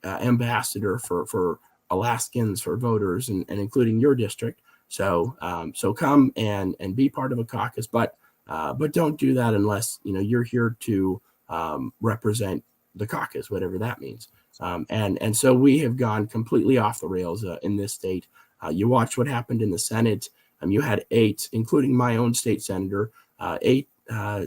ambassador for Alaskans, for voters, and including your district. So come and be part of a caucus, but don't do that unless you're here to represent the caucus, whatever that means. And so we have gone completely off the rails in this state. You watch what happened in the Senate. You had 8, including my own state senator, 8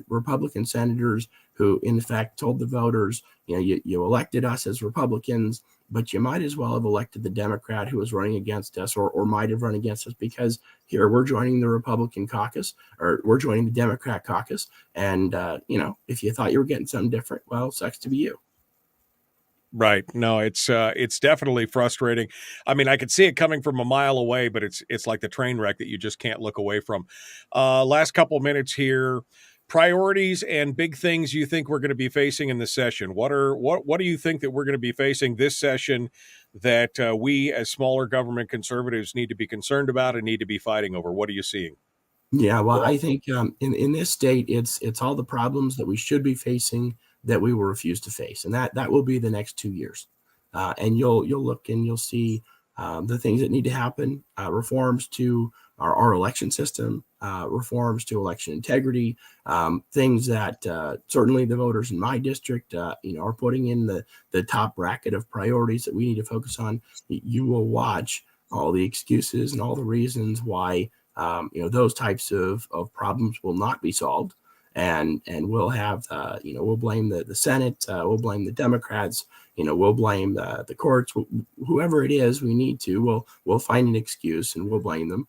Republican senators who, in fact, told the voters, you elected us as Republicans, but you might as well have elected the Democrat who was running against us, or might have run against us, because here we're joining the Republican caucus, or we're joining the Democrat caucus. And, if you thought you were getting something different, well, sucks to be you. Right. No, it's definitely frustrating. I mean, I could see it coming from a mile away, but it's like the train wreck that you just can't look away from. Last couple minutes here. priorities and big things you think we're going to be facing in this session? What do you think that we're going to be facing this session that we as smaller government conservatives need to be concerned about and need to be fighting over? What are you seeing? Yeah, well, I think in this state, it's all the problems that we should be facing that we will refuse to face, and that will be the next 2 years. And you'll look and you'll see the things that need to happen, reforms to our election system, reforms to election integrity, things that certainly the voters in my district, are putting in the top bracket of priorities that we need to focus on. You will watch all the excuses and all the reasons why those types of problems will not be solved, and we'll have we'll blame the Senate, we'll blame the Democrats, we'll blame the courts, whoever it is we need to, we'll find an excuse and we'll blame them,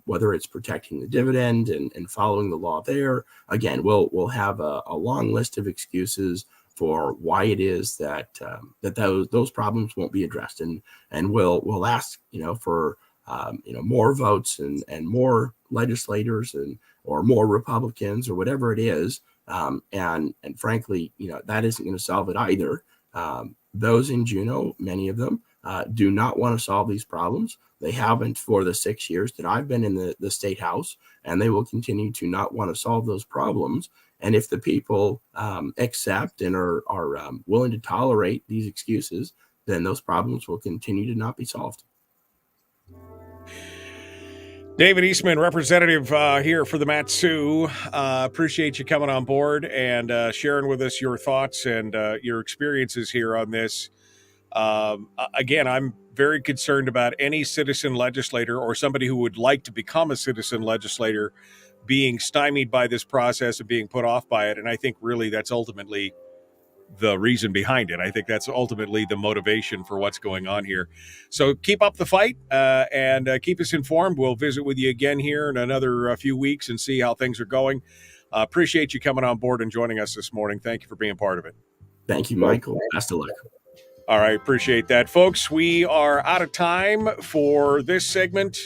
whether it's protecting the dividend and following the law there. Again, we'll have a long list of excuses for why it is that those problems won't be addressed, and we'll ask for more votes and more legislators or more Republicans or whatever it is. And frankly, that isn't going to solve it either. Those in Juneau, many of them, do not want to solve these problems. They haven't for the 6 years that I've been in the state house, and they will continue to not want to solve those problems. And if the people accept and are willing to tolerate these excuses, then those problems will continue to not be solved. David Eastman, representative here for the Mat-Su. Appreciate you coming on board and sharing with us your thoughts and your experiences here on this. Again, I'm very concerned about any citizen legislator or somebody who would like to become a citizen legislator being stymied by this process and being put off by it. And I think really that's ultimately the reason behind it. I think that's ultimately the motivation for what's going on here. So keep up the fight and keep us informed. We'll visit with you again here in another few weeks and see how things are going. Appreciate you coming on board and joining us this morning. Thank you for being part of it. Thank you, Michael. Best of luck. All right. Appreciate that, folks. We are out of time for this segment.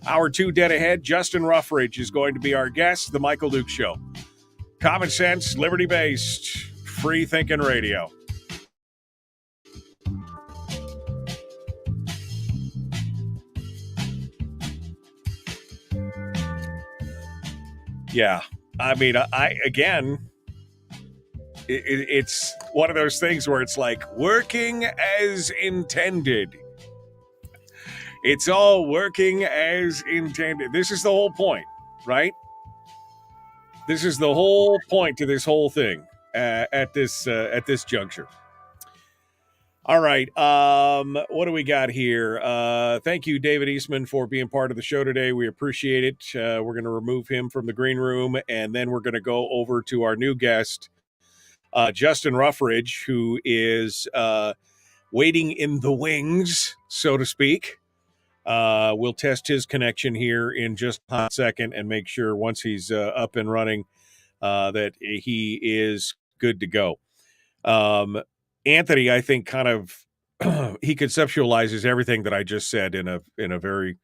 Hour 2 dead ahead. Justin Ruffridge is going to be our guest. The Michael Duke Show. Common sense, liberty-based, free-thinking radio. Yeah. I mean, it's one of those things where it's like working as intended. It's all working as intended. This is the whole point, right? This is the whole point to this whole thing at this juncture. All right. What do we got here? Thank you, David Eastman, for being part of the show today. We appreciate it. We're going to remove him from the green room, and then we're going to go over to our new guest, Justin Ruffridge, who is waiting in the wings, so to speak. We'll test his connection here in just a hot second and make sure once he's up and running that he is good to go. Anthony, I think, kind of he conceptualizes everything that I just said in a very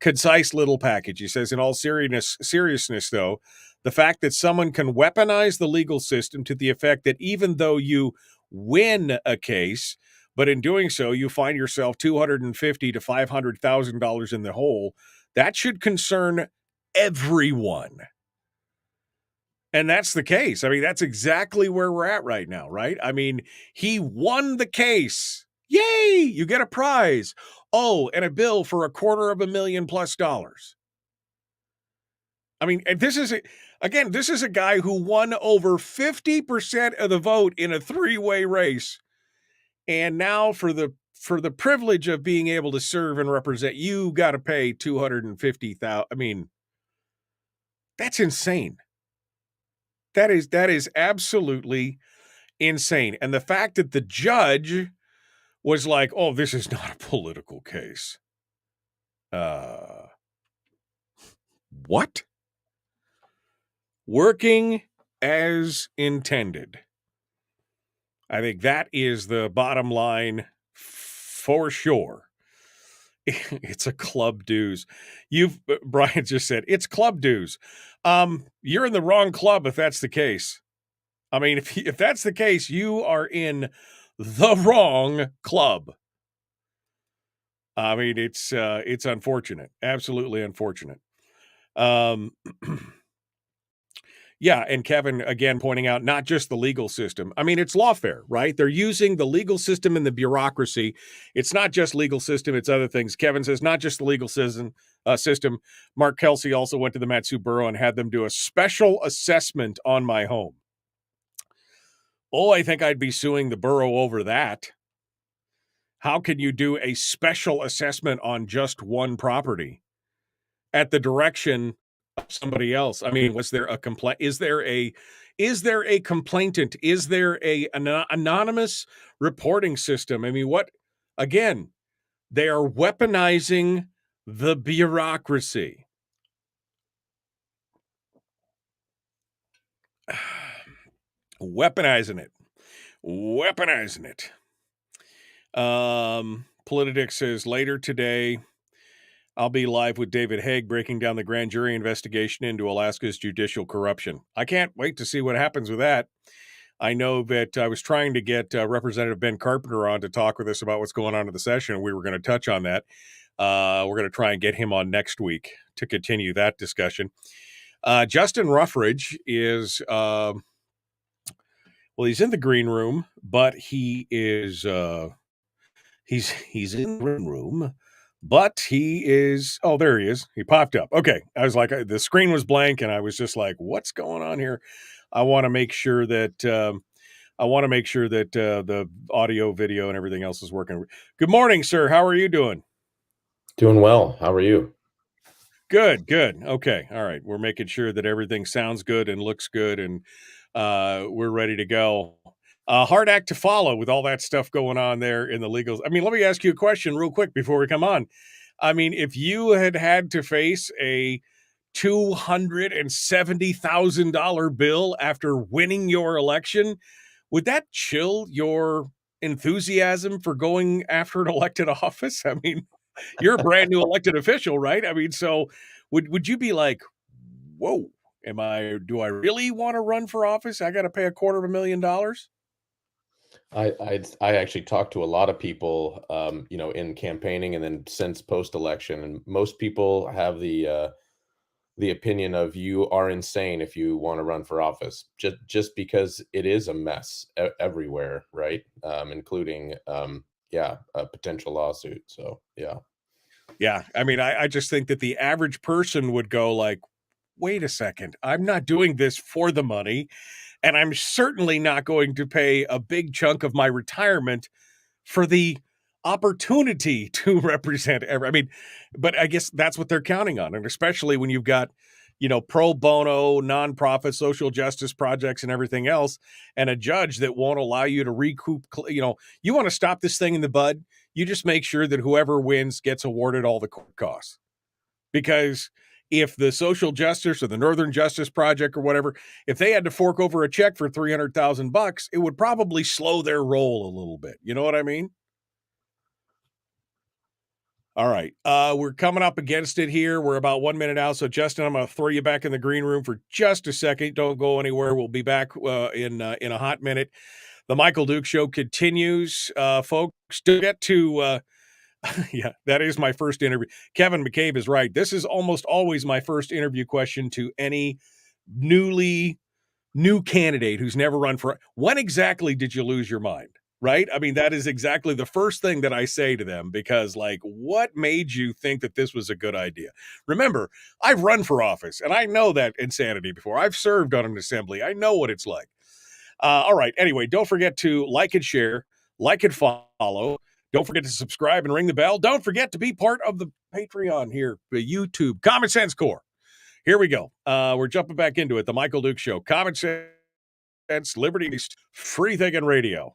concise little package. He says, in all seriousness, though, the fact that someone can weaponize the legal system to the effect that even though you win a case, but in doing so, you find yourself $250,000 to $500,000 in the hole, that should concern everyone. And that's the case. I mean, that's exactly where we're at right now, right? I mean, he won the case. Yay! You get a prize. Oh, and a bill for $250,000+ I mean, and this is a guy who won over 50% of the vote in a 3-way race. And now for the privilege of being able to serve and represent, you got to pay $250,000. I mean, that's insane. That is absolutely insane. And the fact that the judge was like, "Oh, this is not a political case." What? Working as intended. I think that is the bottom line for sure. It's a club dues. Brian just said it's club dues. You're in the wrong club if that's the case. I mean, if that's the case, you are in the wrong club. I mean, it's unfortunate, absolutely unfortunate. Yeah, and Kevin again pointing out not just the legal system. I mean, it's lawfare, right? They're using the legal system and the bureaucracy. It's not just legal system; it's other things. Kevin says not just the legal system. Mark Kelsey also went to the Matsu Borough and had them do a special assessment on my home. Oh, I think I'd be suing the borough over that. How can you do a special assessment on just one property at the direction of somebody else? I mean, was there a complaint? Is there a complainant? Is there an anonymous reporting system? I mean, what? Again, they are weaponizing the bureaucracy. Weaponizing it. Politics says later today, I'll be live with David Haig breaking down the grand jury investigation into Alaska's judicial corruption. I can't wait to see what happens with that. I know that I was trying to get Representative Ben Carpenter on to talk with us about what's going on in the session, and we were going to touch on that. We're going to try and get him on next week to continue that discussion. Justin Ruffridge is, he's in the green room, but he is, he's in the green room, but he is, oh, there he is. He popped up. Okay. I was like, the screen was blank and I was just like, what's going on here? I want to make sure that, the audio, video, and everything else is working. Good morning, sir. How are you doing? Doing well. How are you? Good. Okay. All right. We're making sure that everything sounds good and looks good, and we're ready to go. Hard act to follow with all that stuff going on there in the legals. I mean, let me ask you a question real quick before we come on. I mean, if you had to face a $270,000 bill after winning your election, would that chill your enthusiasm for going after an elected office? I mean, you're a brand new elected official, right? I mean, so would you be like, whoa, do I really want to run for office? I got to pay $250,000? I actually talked to a lot of people, in campaigning and then since post-election, and most people have the opinion of you are insane if you want to run for office, just because it is a mess everywhere, right? Including, a potential lawsuit. So, yeah. Yeah. I mean, I just think that the average person would go like, wait a second, I'm not doing this for the money. And I'm certainly not going to pay a big chunk of my retirement for the opportunity to represent but I guess that's what they're counting on. And especially when you've got, pro bono, nonprofit, social justice projects and everything else, and a judge that won't allow you to recoup, you want to stop this thing in the bud, you just make sure that whoever wins gets awarded all the court costs. Because if the social justice or the Northern Justice Project or whatever, if they had to fork over a check for $300,000, it would probably slow their roll a little bit. You know what I mean? All right. We're coming up against it here. We're about 1 minute out. So, Justin, I'm going to throw you back in the green room for just a second. Don't go anywhere. We'll be back in a hot minute. The Michael Duke Show continues, folks. To get to... yeah, that is my first interview. Kevin McCabe is right. This is almost always my first interview question to any new candidate who's never run for. When exactly did you lose your mind? Right? I mean, that is exactly the first thing that I say to them, because what made you think that this was a good idea? Remember, I've run for office and I know that insanity before. I've served on an assembly. I know what it's like. All right. Anyway, don't forget to like and share, like and follow. Don't forget to subscribe and ring the bell. Don't forget to be part of the Patreon here, the YouTube Common Sense Corps. Here we go. We're jumping back into it. The Michael Duke Show. Common Sense, Liberty, Free Thinking Radio.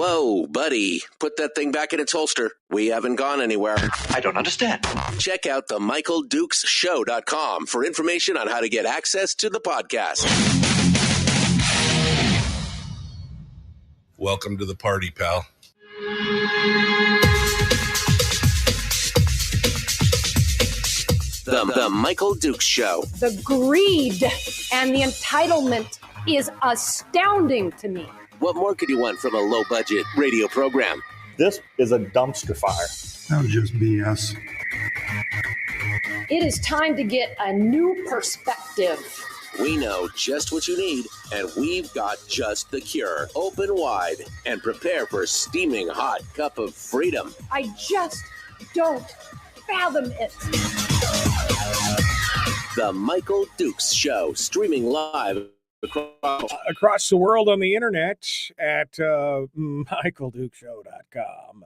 Whoa, buddy. Put that thing back in its holster. We haven't gone anywhere. I don't understand. Check out the MichaelDukesShow.com for information on how to get access to the podcast. Welcome to the party, pal. The Michael Dukes Show. The greed and the entitlement is astounding to me. What more could you want from a low-budget radio program? This is a dumpster fire. That was just BS. It is time to get a new perspective. We know just what you need, and we've got just the cure. Open wide and prepare for a steaming hot cup of freedom. I just don't fathom it. The Michael Dukes Show, streaming live across the world on the internet at michaeldukeshow.com,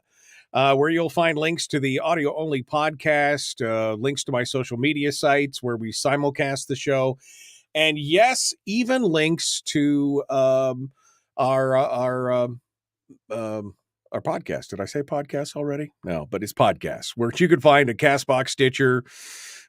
where you'll find links to the audio-only podcast, links to my social media sites where we simulcast the show, and yes, even links to our podcast. Did I say podcast already? No, but it's podcast, where you could find a Castbox, Stitcher,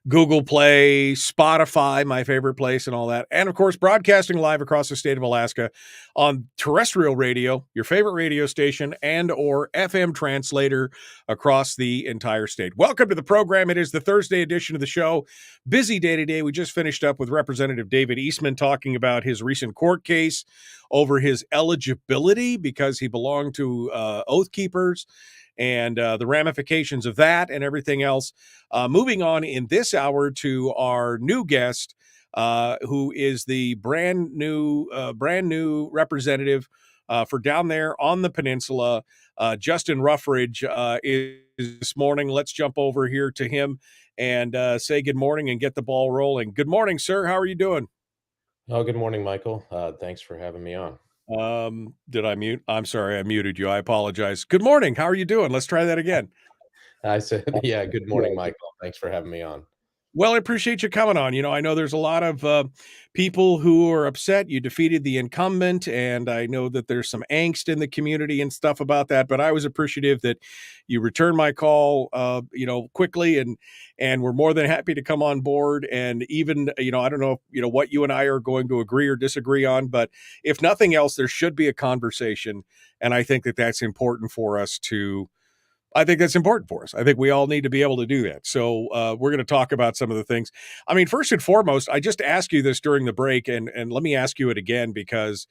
Google Play, Spotify, my favorite place, and all that. And, of course, broadcasting live across the state of Alaska on terrestrial radio, your favorite radio station, and or FM translator across the entire state. Welcome to the program. It is the Thursday edition of the show. Busy day today. We just finished up with Representative David Eastman talking about his recent court case over his eligibility because he belonged to Oath Keepers, and the ramifications of that and everything else. Moving on in this hour to our new guest, who is the brand new representative for down there on the peninsula. Justin Ruffridge is this morning. Let's jump over here to him and say good morning and get the ball rolling. Good morning, sir. How are you doing? Oh, good morning, Michael. Thanks for having me on. Did I mute? I'm sorry, I muted you. I apologize. Good morning. How are you doing? Let's try that again. I said, yeah, good morning, Michael. Thanks for having me on. Well, I appreciate you coming on. You know, I know there's a lot of people who are upset. You defeated the incumbent, and I know that there's some angst in the community and stuff about that, but I was appreciative that you returned my call, quickly, and we're more than happy to come on board. And even, I don't know, what you and I are going to agree or disagree on, but if nothing else, there should be a conversation. And I think that that's important for us to I think that's important for us. I think we all need to be able to do that. So we're going to talk about some of the things. I mean, first and foremost, I just asked you this during the break, and let me ask you it again because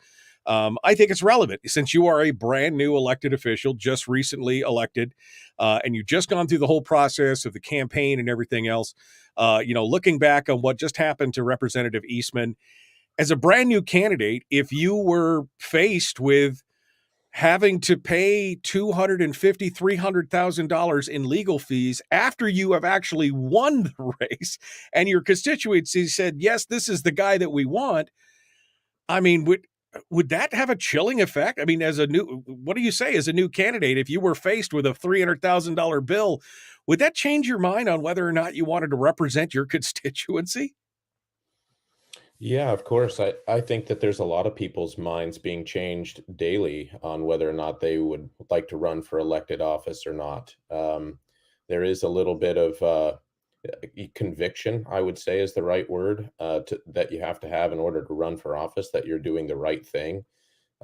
I think it's relevant. Since you are a brand new elected official, just recently elected, and you've just gone through the whole process of the campaign and everything else, looking back on what just happened to Representative Eastman, as a brand new candidate, if you were faced with having to pay $250,000, $300,000 in legal fees after you have actually won the race and your constituency said, yes, this is the guy that we want. I mean, would that have a chilling effect? I mean, what do you say as a new candidate, if you were faced with a $300,000 bill, would that change your mind on whether or not you wanted to represent your constituency? Yeah, of course. I think that there's a lot of people's minds being changed daily on whether or not they would like to run for elected office or not. There is a little bit of conviction, I would say is the right word, that you have to have in order to run for office, that you're doing the right thing.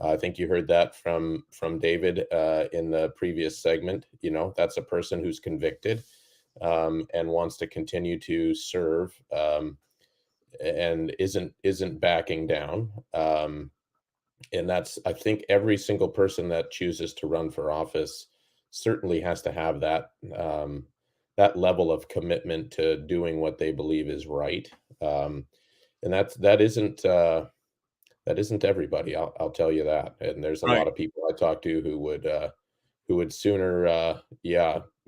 I think you heard that from David in the previous segment. That's a person who's convicted and wants to continue to serve. And isn't backing down. And that's, I think every single person that chooses to run for office certainly has to have that level of commitment to doing what they believe is right. And that isn't everybody. I'll tell you that. And there's a lot of people I talk to who would sooner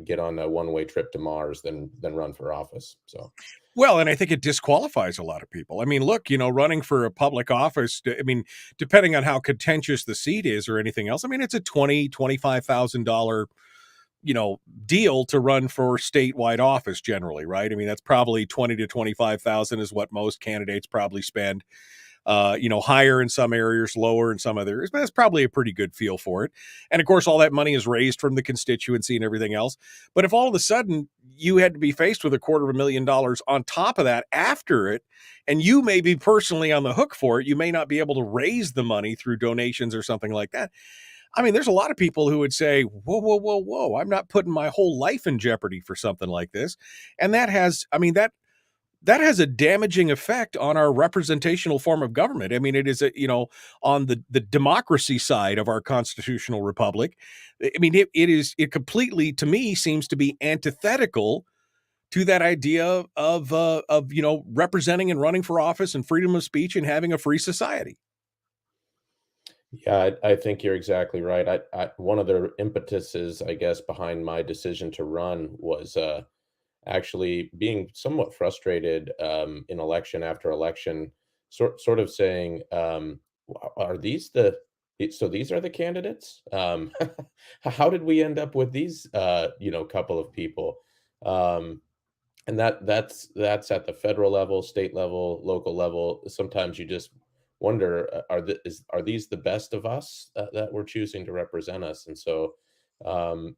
get on a one-way trip to Mars than run for office. So. Well, and I think it disqualifies a lot of people. I mean, look, running for a public office, I mean, depending on how contentious the seat is or anything else, I mean, it's a $20,000, $25,000, deal to run for statewide office generally, right? I mean, that's probably 20 to 25,000 is what most candidates probably spend. higher in some areas, lower in some other areas, but that's probably a pretty good feel for it. And of course, all that money is raised from the constituency and everything else. But if all of a sudden you had to be faced with $250,000 on top of that after it, and you may be personally on the hook for it, you may not be able to raise the money through donations or something like that. I mean, there's a lot of people who would say, whoa, whoa, whoa, whoa, I'm not putting my whole life in jeopardy for something like this. And that has a damaging effect on our representational form of government. I mean, it is, on the democracy side of our constitutional republic. I mean, it completely, to me, seems to be antithetical to that idea of representing and running for office and freedom of speech and having a free society. Yeah, I think you're exactly right. One of the impetuses, I guess, behind my decision to run was actually being somewhat frustrated in election after election, sort of saying, "Are these so these are the candidates? How did we end up with these, couple of people?" Um, and that's at the federal level, state level, local level. Sometimes you just wonder, are these the best of us that we're choosing to represent us? And so, I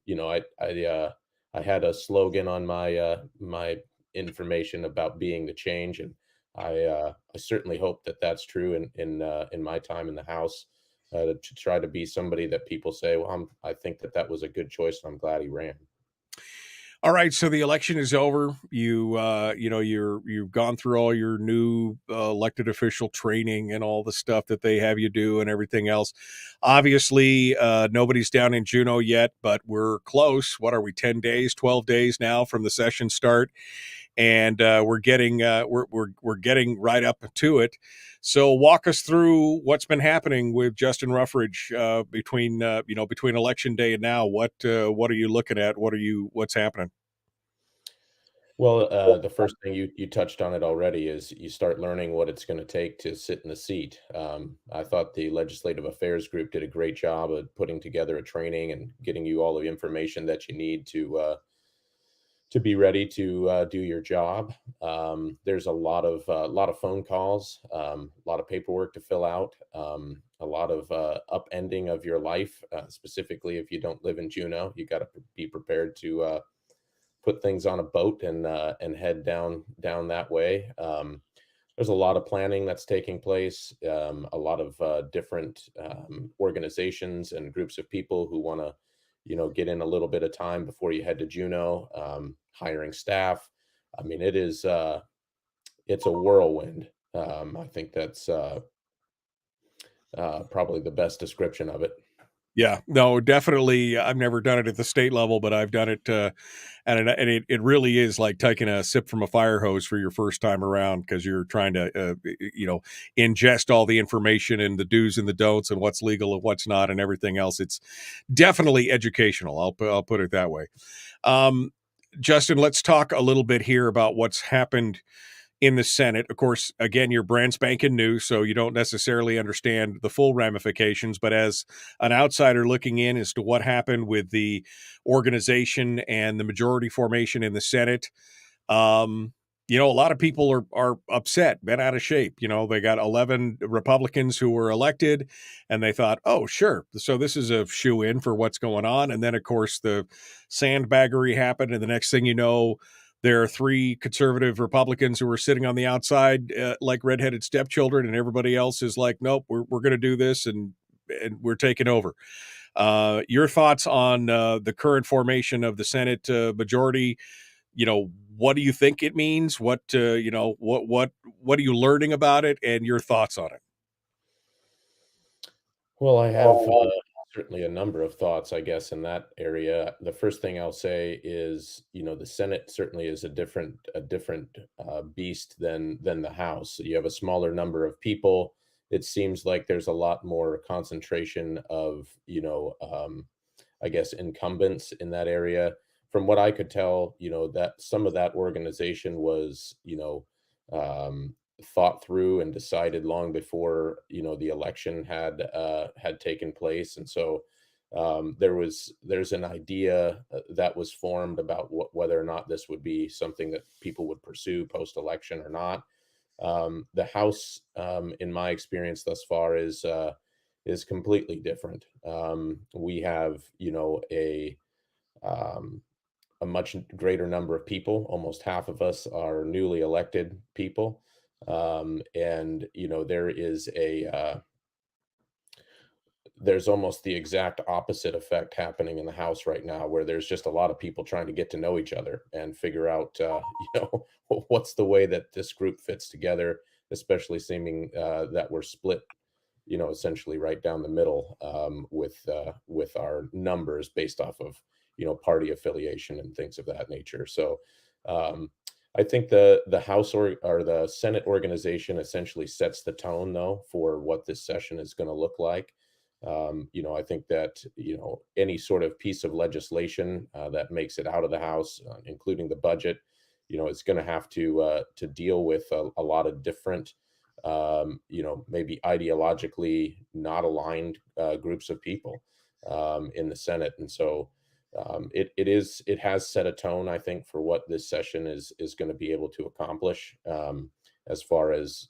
had a slogan on my information about being the change, and I certainly hope that that's true in my time in the House, to try to be somebody that people say, well, I think that was a good choice, and I'm glad he ran. All right, so the election is over. You've gone through all your new elected official training and all the stuff that they have you do and everything else. Obviously, nobody's down in Juneau yet, but we're close. What are we, 10 days, 12 days now from the session start? And we're getting right up to it. So walk us through what's been happening with Justin Ruffridge between election day and now. What are you looking at? What's happening? Well, the first thing you touched on it already is you start learning what it's going to take to sit in the seat. I thought the Legislative Affairs Group did a great job of putting together a training and getting you all the information that you need to be ready to do your job. There's a lot of phone calls, a lot of paperwork to fill out, a lot of upending of your life. Specifically, if you don't live in Juneau, you got to be prepared to put things on a boat and head down that way. There's a lot of planning that's taking place. A lot of different organizations and groups of people who want to get in a little bit of time before you head to Juneau, hiring staff. I mean, it's a whirlwind. I think that's probably the best description of it. Yeah, no, definitely. I've never done it at the state level, but I've done it, and it really is like taking a sip from a fire hose for your first time around, because you're trying to, ingest all the information and the do's and the don'ts and what's legal and what's not and everything else. It's definitely educational. I'll put it that way. Justin, let's talk a little bit here about what's happened in the Senate. Of course, again, you're brand spanking new, so you don't necessarily understand the full ramifications. But as an outsider looking in as to what happened with the organization and the majority formation in the Senate, a lot of people are upset, bent out of shape. They got 11 Republicans who were elected, and they thought, oh, sure, so this is a shoe-in for what's going on. And then, of course, the sandbaggery happened, and the next thing you know, there are 3 conservative Republicans who are sitting on the outside like redheaded stepchildren, and everybody else is like, nope, we're going to do this, and we're taking over. Your thoughts on the current formation of the Senate majority? What do you think it means? What are you learning about it, and your thoughts on it? Well, I have certainly a number of thoughts, I guess, in that area. The first thing I'll say is, the Senate certainly is a different beast than the House. You have a smaller number of people. It seems like there's a lot more concentration of, I guess, incumbents in that area. From what I could tell, that some of that organization was, thought through and decided long before the election had taken place. And so there's an idea that was formed about whether or not this would be something that people would pursue post election or not. The House, in my experience thus far, is completely different. We have, um, a much greater number of people. Almost half of us are newly elected people, and there is there's almost the exact opposite effect happening in the House right now, where there's just a lot of people trying to get to know each other and figure out, what's the way that this group fits together, especially seeming that we're split, essentially right down the middle, with our numbers based off of party affiliation and things of that nature. So um, I think the House or the Senate organization essentially sets the tone, though, for what this session is going to look like. I think that any sort of piece of legislation that makes it out of the House, including the budget, it's going to have to deal with a lot of different, maybe ideologically not aligned groups of people in the Senate, and so it has set a tone, I think, for what this session is going to be able to accomplish. As far as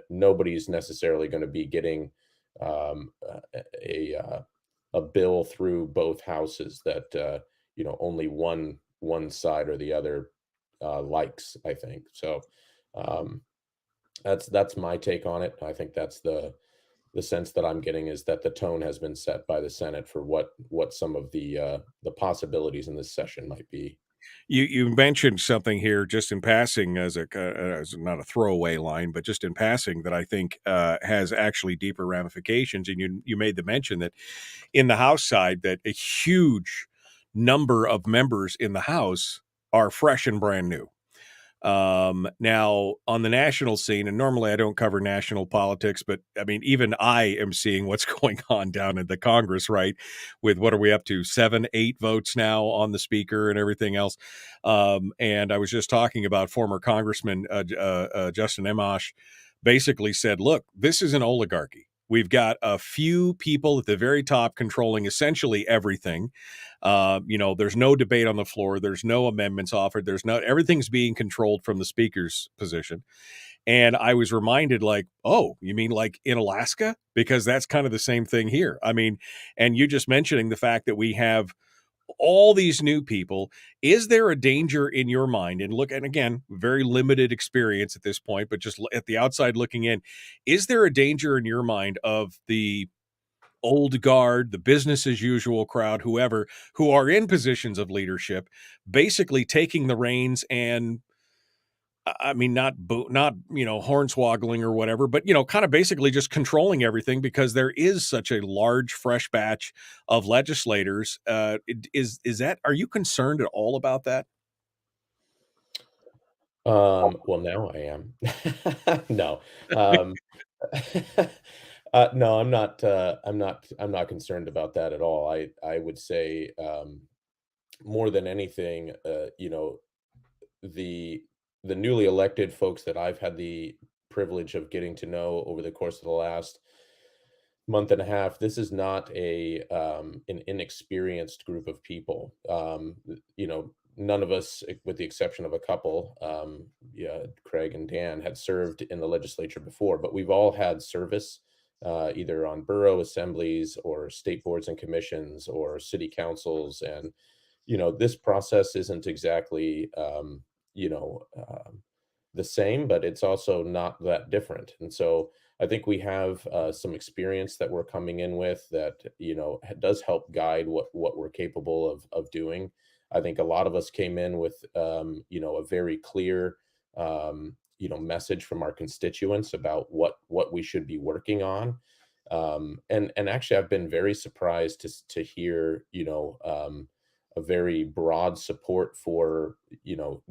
nobody's necessarily going to be getting a bill through both houses that only one side or the other likes, I think. So um, that's my take on it. I think that's the sense that I'm getting, is that the tone has been set by the Senate for what some of the possibilities in this session might be. You mentioned something here just in passing as not a throwaway line, but just in passing that I think has actually deeper ramifications. And you made the mention that in the House side that a huge number of members in the House are fresh and brand new. Now on the national scene, and normally I don't cover national politics, but I mean, even I am seeing what's going on down in the Congress, right? With what are we up to? 7, 8 votes now on the speaker and everything else. And I was just talking about former Congressman Justin Amash basically said, look, this is an oligarchy. We've got a few people at the very top controlling essentially everything. There's no debate on the floor. There's no amendments offered. Everything's being controlled from the speaker's position. And I was reminded, like, oh, you mean like in Alaska? Because that's kind of the same thing here. I mean, and you just mentioning the fact that we have all these new people. Is there a danger in your mind? And again, very limited experience at this point, but just at the outside looking in, is there a danger in your mind of the old guard, the business as usual crowd, whoever, who are in positions of leadership, basically taking the reins and I mean, not hornswoggling or whatever, but kind of basically just controlling everything because there is such a large, fresh batch of legislators. Is that? Are you concerned at all about that? Well, now I am. No. Um, no, I'm not. I'm not concerned about that at all. I would say, more than anything, the the newly elected folks that I've had the privilege of getting to know over the course of the last month and a half, this is not an inexperienced group of people. None of us, with the exception of a couple, yeah, Craig and Dan, had served in the legislature before, but we've all had service, either on borough assemblies or state boards and commissions or city councils. And this process isn't exactly you know the same, but it's also not that different. And so I think we have some experience that we're coming in with that does help guide what we're capable of doing. I think a lot of us came in with a very clear message from our constituents about what we should be working on. And actually, I've been very surprised to hear a very broad support for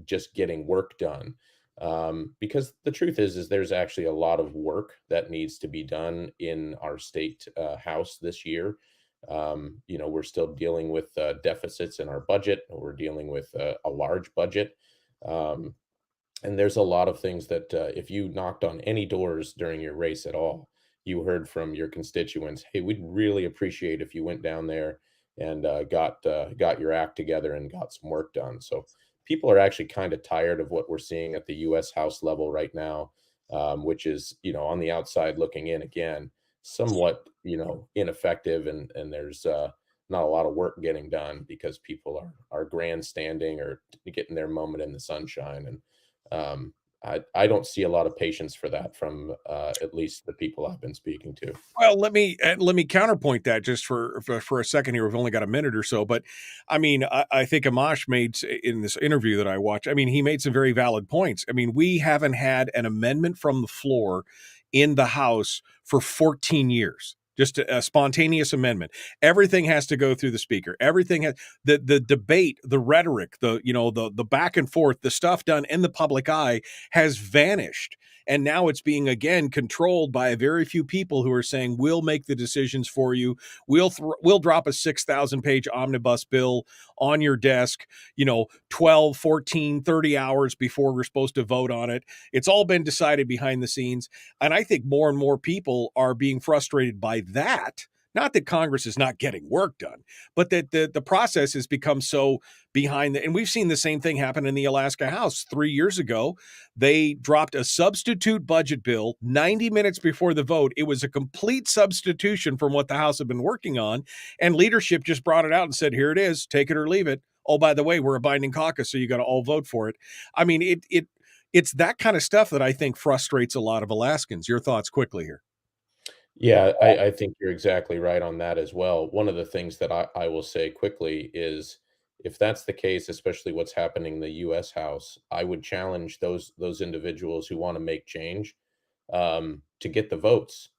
just getting work done, because the truth is there's actually a lot of work that needs to be done in our state house this year. We're still dealing with deficits in our budget. We're dealing with a large budget. Um, and there's a lot of things that if you knocked on any doors during your race at all, you heard from your constituents, hey, we'd really appreciate if you went down there and got your act together and got some work done. So people are actually kind of tired of what we're seeing at the U.S. House level right now. which is, on the outside looking in again, somewhat, ineffective, and there's not a lot of work getting done because people are grandstanding or getting their moment in the sunshine. And I don't see a lot of patience for that from at least the people I've been speaking to. Well, let me counterpoint that just for a second here. We've only got a minute or so, but I mean, I think Amash made in this interview that I watched. I mean, he made some very valid points. I mean, we haven't had an amendment from the floor in the House for 14 years. Just a spontaneous amendment. Everything has to go through the speaker. Everything has the debate, the rhetoric, the back and forth, the stuff done in the public eye has vanished. And now it's being again controlled by a very few people who are saying, we'll make the decisions for you. We'll drop a 6,000 page omnibus bill on your desk, 12, 14, 30 hours before we're supposed to vote on it. It's all been decided behind the scenes. And I think more and more people are being frustrated by that. Not that Congress is not getting work done, but that the process has become so behind. And we've seen the same thing happen in the Alaska House 3 years ago. They dropped a substitute budget bill 90 minutes before the vote. It was a complete substitution from what the House had been working on. And leadership just brought it out and said, here it is, take it or leave it. Oh, by the way, we're a binding caucus, so you got to all vote for it. I mean, it's that kind of stuff that I think frustrates a lot of Alaskans. Your thoughts quickly here. Yeah, I think you're exactly right on that as well. One of the things that I will say quickly is, if that's the case, especially what's happening in the U.S. House, I would challenge those individuals who want to make change to get the votes.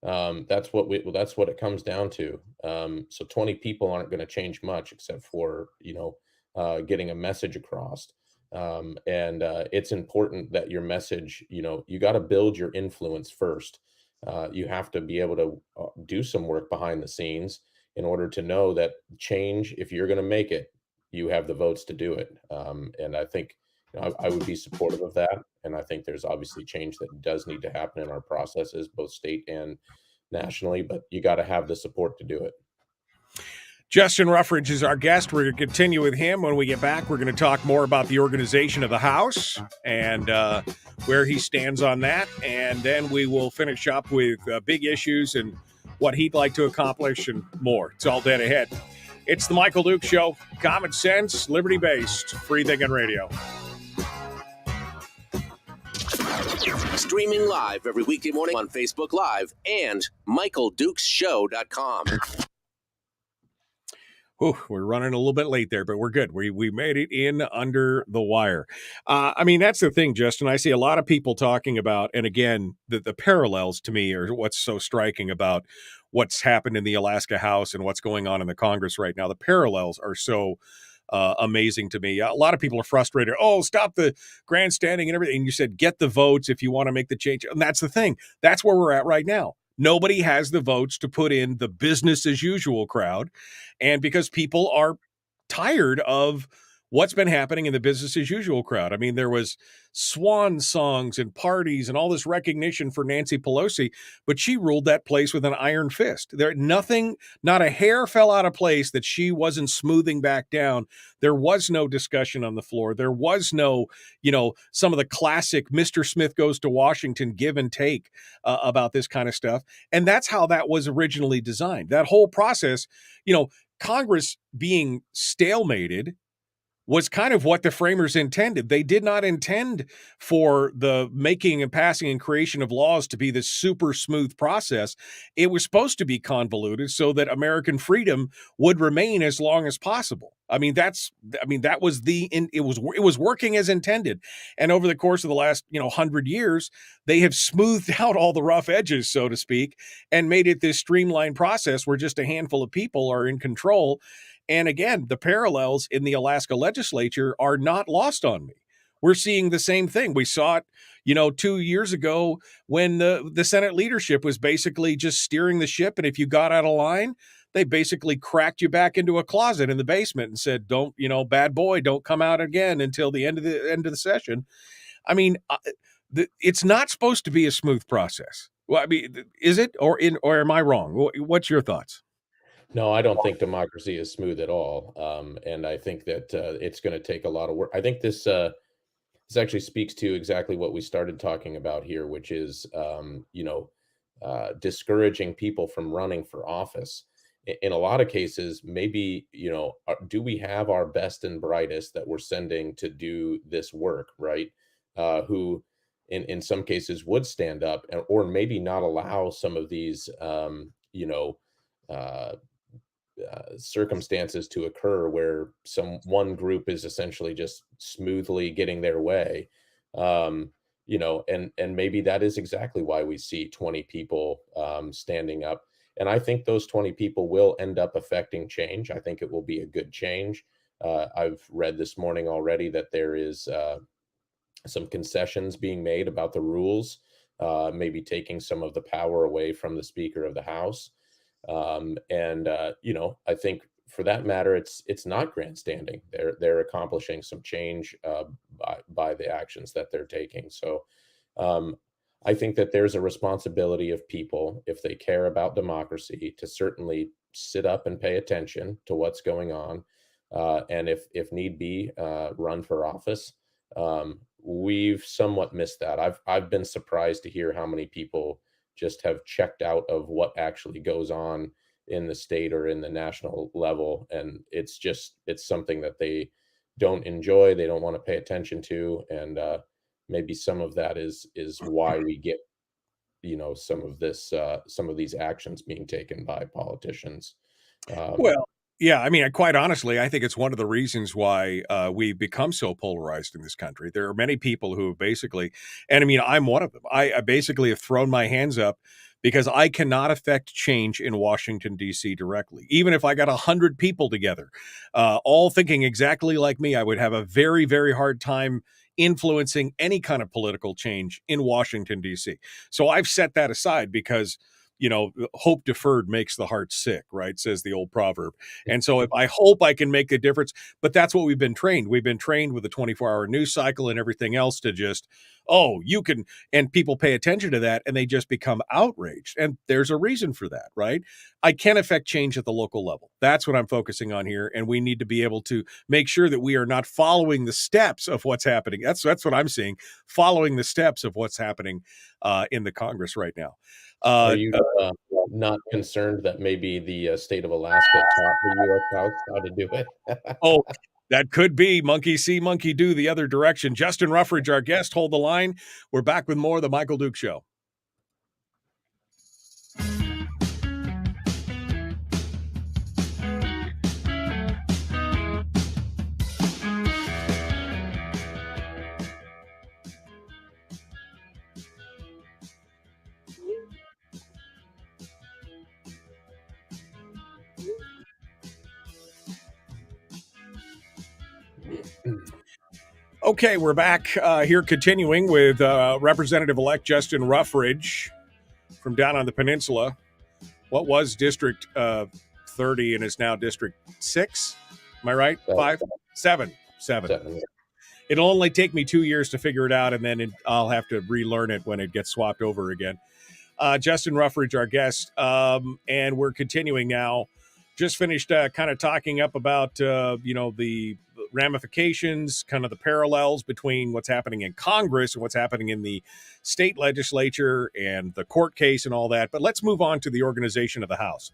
That's what it comes down to. So 20 people aren't going to change much except for getting a message across. And it's important that your message, you got to build your influence first. You have to be able to do some work behind the scenes in order to know that change, if you're going to make it, you have the votes to do it. And I think I would be supportive of that. And I think there's obviously change that does need to happen in our processes, both state and nationally, but you got to have the support to do it. Justin Ruffridge is our guest. We're going to continue with him. When we get back, we're going to talk more about the organization of the House and where he stands on that. And then we will finish up with big issues and what he'd like to accomplish and more. It's all dead ahead. It's the Michael Dukes Show. Common sense, liberty-based, free-thinking radio. Streaming live every weekday morning on Facebook Live and MichaelDukesShow.com. Ooh, we're running a little bit late there, but we're good. We made it in under the wire. I mean, that's the thing, Justin. I see a lot of people talking about, and again, the parallels to me are what's so striking about what's happened in the Alaska House and what's going on in the Congress right now. The parallels are so amazing to me. A lot of people are frustrated. Oh, stop the grandstanding and everything. And you said, get the votes if you want to make the change. And that's the thing. That's where we're at right now. Nobody has the votes to put in the business as usual crowd. And because people are tired of what's been happening in the business as usual crowd. I mean, there was swan songs and parties and all this recognition for Nancy Pelosi, but she ruled that place with an iron fist. Not a hair fell out of place that she wasn't smoothing back down. There was no discussion on the floor. There was no, some of the classic Mr. Smith goes to Washington give and take about this kind of stuff. And that's how that was originally designed. That whole process, Congress being stalemated was kind of what the framers intended. They did not intend for the making and passing and creation of laws to be this super smooth process. It was supposed to be convoluted so that American freedom would remain as long as possible. It was working as intended. And over the course of the last, 100 years, they have smoothed out all the rough edges, so to speak, and made it this streamlined process where just a handful of people are in control. And again, the parallels in the Alaska legislature are not lost on me. We're seeing the same thing. We saw it, 2 years ago when the Senate leadership was basically just steering the ship. And if you got out of line, they basically cracked you back into a closet in the basement and said, don't, bad boy, don't come out again until the end of the session. I mean, it's not supposed to be a smooth process. Well, I mean, is it, or am I wrong? What's your thoughts? No, I don't think democracy is smooth at all. And I think that it's going to take a lot of work. I think this this actually speaks to exactly what we started talking about here, which is, discouraging people from running for office. In a lot of cases, maybe, do we have our best and brightest that we're sending to do this work, right? Who, in some cases, would stand up or maybe not allow some of these, uh, circumstances to occur where one group is essentially just smoothly getting their way. And maybe that is exactly why we see 20 people standing up. And I think those 20 people will end up affecting change. I think it will be a good change. I've read this morning already that there is some concessions being made about the rules, maybe taking some of the power away from the Speaker of the House. I think for that matter, it's not grandstanding. They're accomplishing some change by the actions that they're taking. So I think that there's a responsibility of people, if they care about democracy, to certainly sit up and pay attention to what's going on, and if need be, run for office. We've somewhat missed that. I've been surprised to hear how many people just have checked out of what actually goes on in the state or in the national level, and it's something that they don't enjoy, they don't want to pay attention to, and maybe some of that is why we get some of these actions being taken by politicians. Well, yeah, I mean, quite honestly, I think it's one of the reasons why we've become so polarized in this country. There are many people who basically, and I mean, I'm one of them. I basically have thrown my hands up because I cannot affect change in Washington, D.C. directly. Even if I got 100 people together, all thinking exactly like me, I would have a very, very hard time influencing any kind of political change in Washington, D.C. So I've set that aside because hope deferred makes the heart sick, right? Says the old proverb. And so if I hope I can make a difference, but that's what we've been trained. We've been trained with the 24-hour news cycle and everything else to just, you can, and people pay attention to that and they just become outraged. And there's a reason for that, right? I can affect change at the local level. That's what I'm focusing on here. And we need to be able to make sure that we are not following the steps of what's happening. That's what I'm seeing, following the steps of what's happening in the Congress right now. Are you not concerned that maybe the state of Alaska taught the U.S. House how to do it? Oh, that could be monkey see, monkey do the other direction. Justin Ruffridge, our guest, hold the line. We're back with more of the Michael Duke Show. Okay, we're back here continuing with Representative-elect Justin Ruffridge from down on the peninsula. What was District 30 and is now District 6? Am I right? 5? 7. It'll only take me 2 years to figure it out, and then I'll have to relearn it when it gets swapped over again. Justin Ruffridge, our guest, and we're continuing now. Just finished kind of talking up about, the ramifications, kind of the parallels between what's happening in Congress and what's happening in the state legislature and the court case and all that. But let's move on to the organization of the House.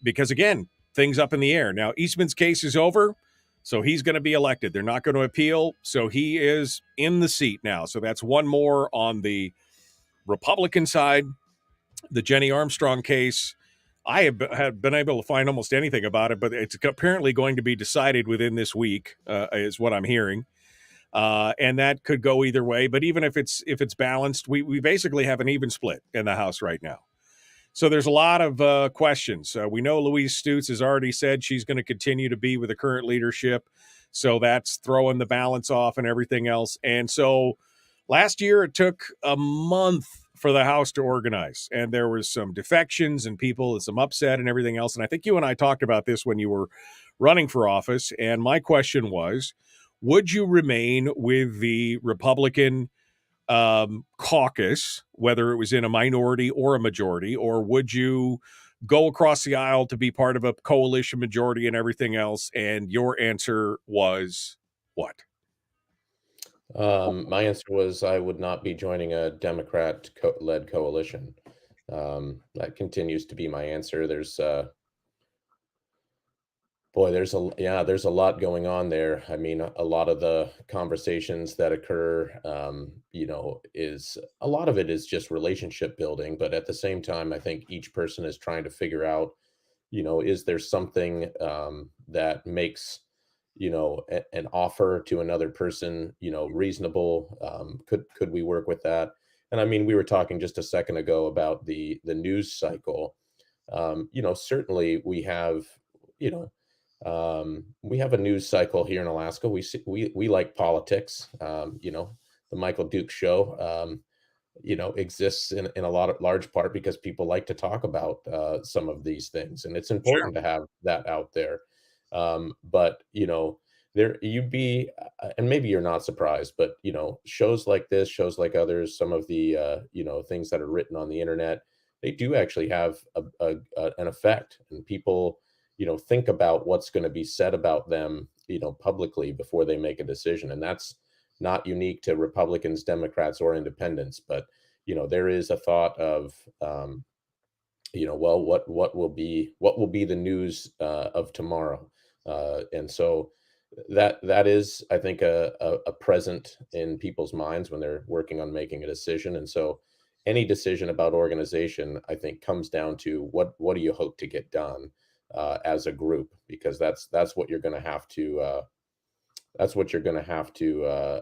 Because, again, things up in the air. Now, Eastman's case is over, so he's going to be elected. They're not going to appeal, so he is in the seat now. So that's one more on the Republican side. The Jenny Armstrong case, I have been able to find almost anything about it, but it's apparently going to be decided within this week, is what I'm hearing. And that could go either way. But even if it's balanced, we basically have an even split in the House right now. So there's a lot of questions. We know Louise Stutes has already said she's going to continue to be with the current leadership. So that's throwing the balance off and everything else. And so last year it took a month for the House to organize, and there was some defections and people and some upset and everything else. And I think you and I talked about this when you were running for office. And my question was, would you remain with the Republican caucus, whether it was in a minority or a majority, or would you go across the aisle to be part of a coalition majority and everything else? And your answer was what? My answer was I would not be joining a Democrat-led coalition. That continues to be my answer. There's a lot going on there. I mean, a lot of the conversations that occur, is a lot of it is just relationship building. But at the same time, I think each person is trying to figure out, is there something that makes, an offer to another person, reasonable? Could we work with that? And I mean, we were talking just a second ago about the news cycle. Certainly you know, we have a news cycle here in Alaska. We like politics. The Michael Duke show, exists in a lot of large part because people like to talk about some of these things, and it's Sure. important to have that out there. But there you'd be, and maybe you're not surprised, but shows like this, shows like others, some of the things that are written on the internet, they do actually have an effect, and people think about what's going to be said about them publicly before they make a decision, and that's not unique to Republicans, Democrats, or independents. But there is a thought of, well, what will be the news of tomorrow, and so that is, I think, a present in people's minds when they're working on making a decision. And so, any decision about organization, I think, comes down to what do you hope to get done as a group, because that's what you're going to have to.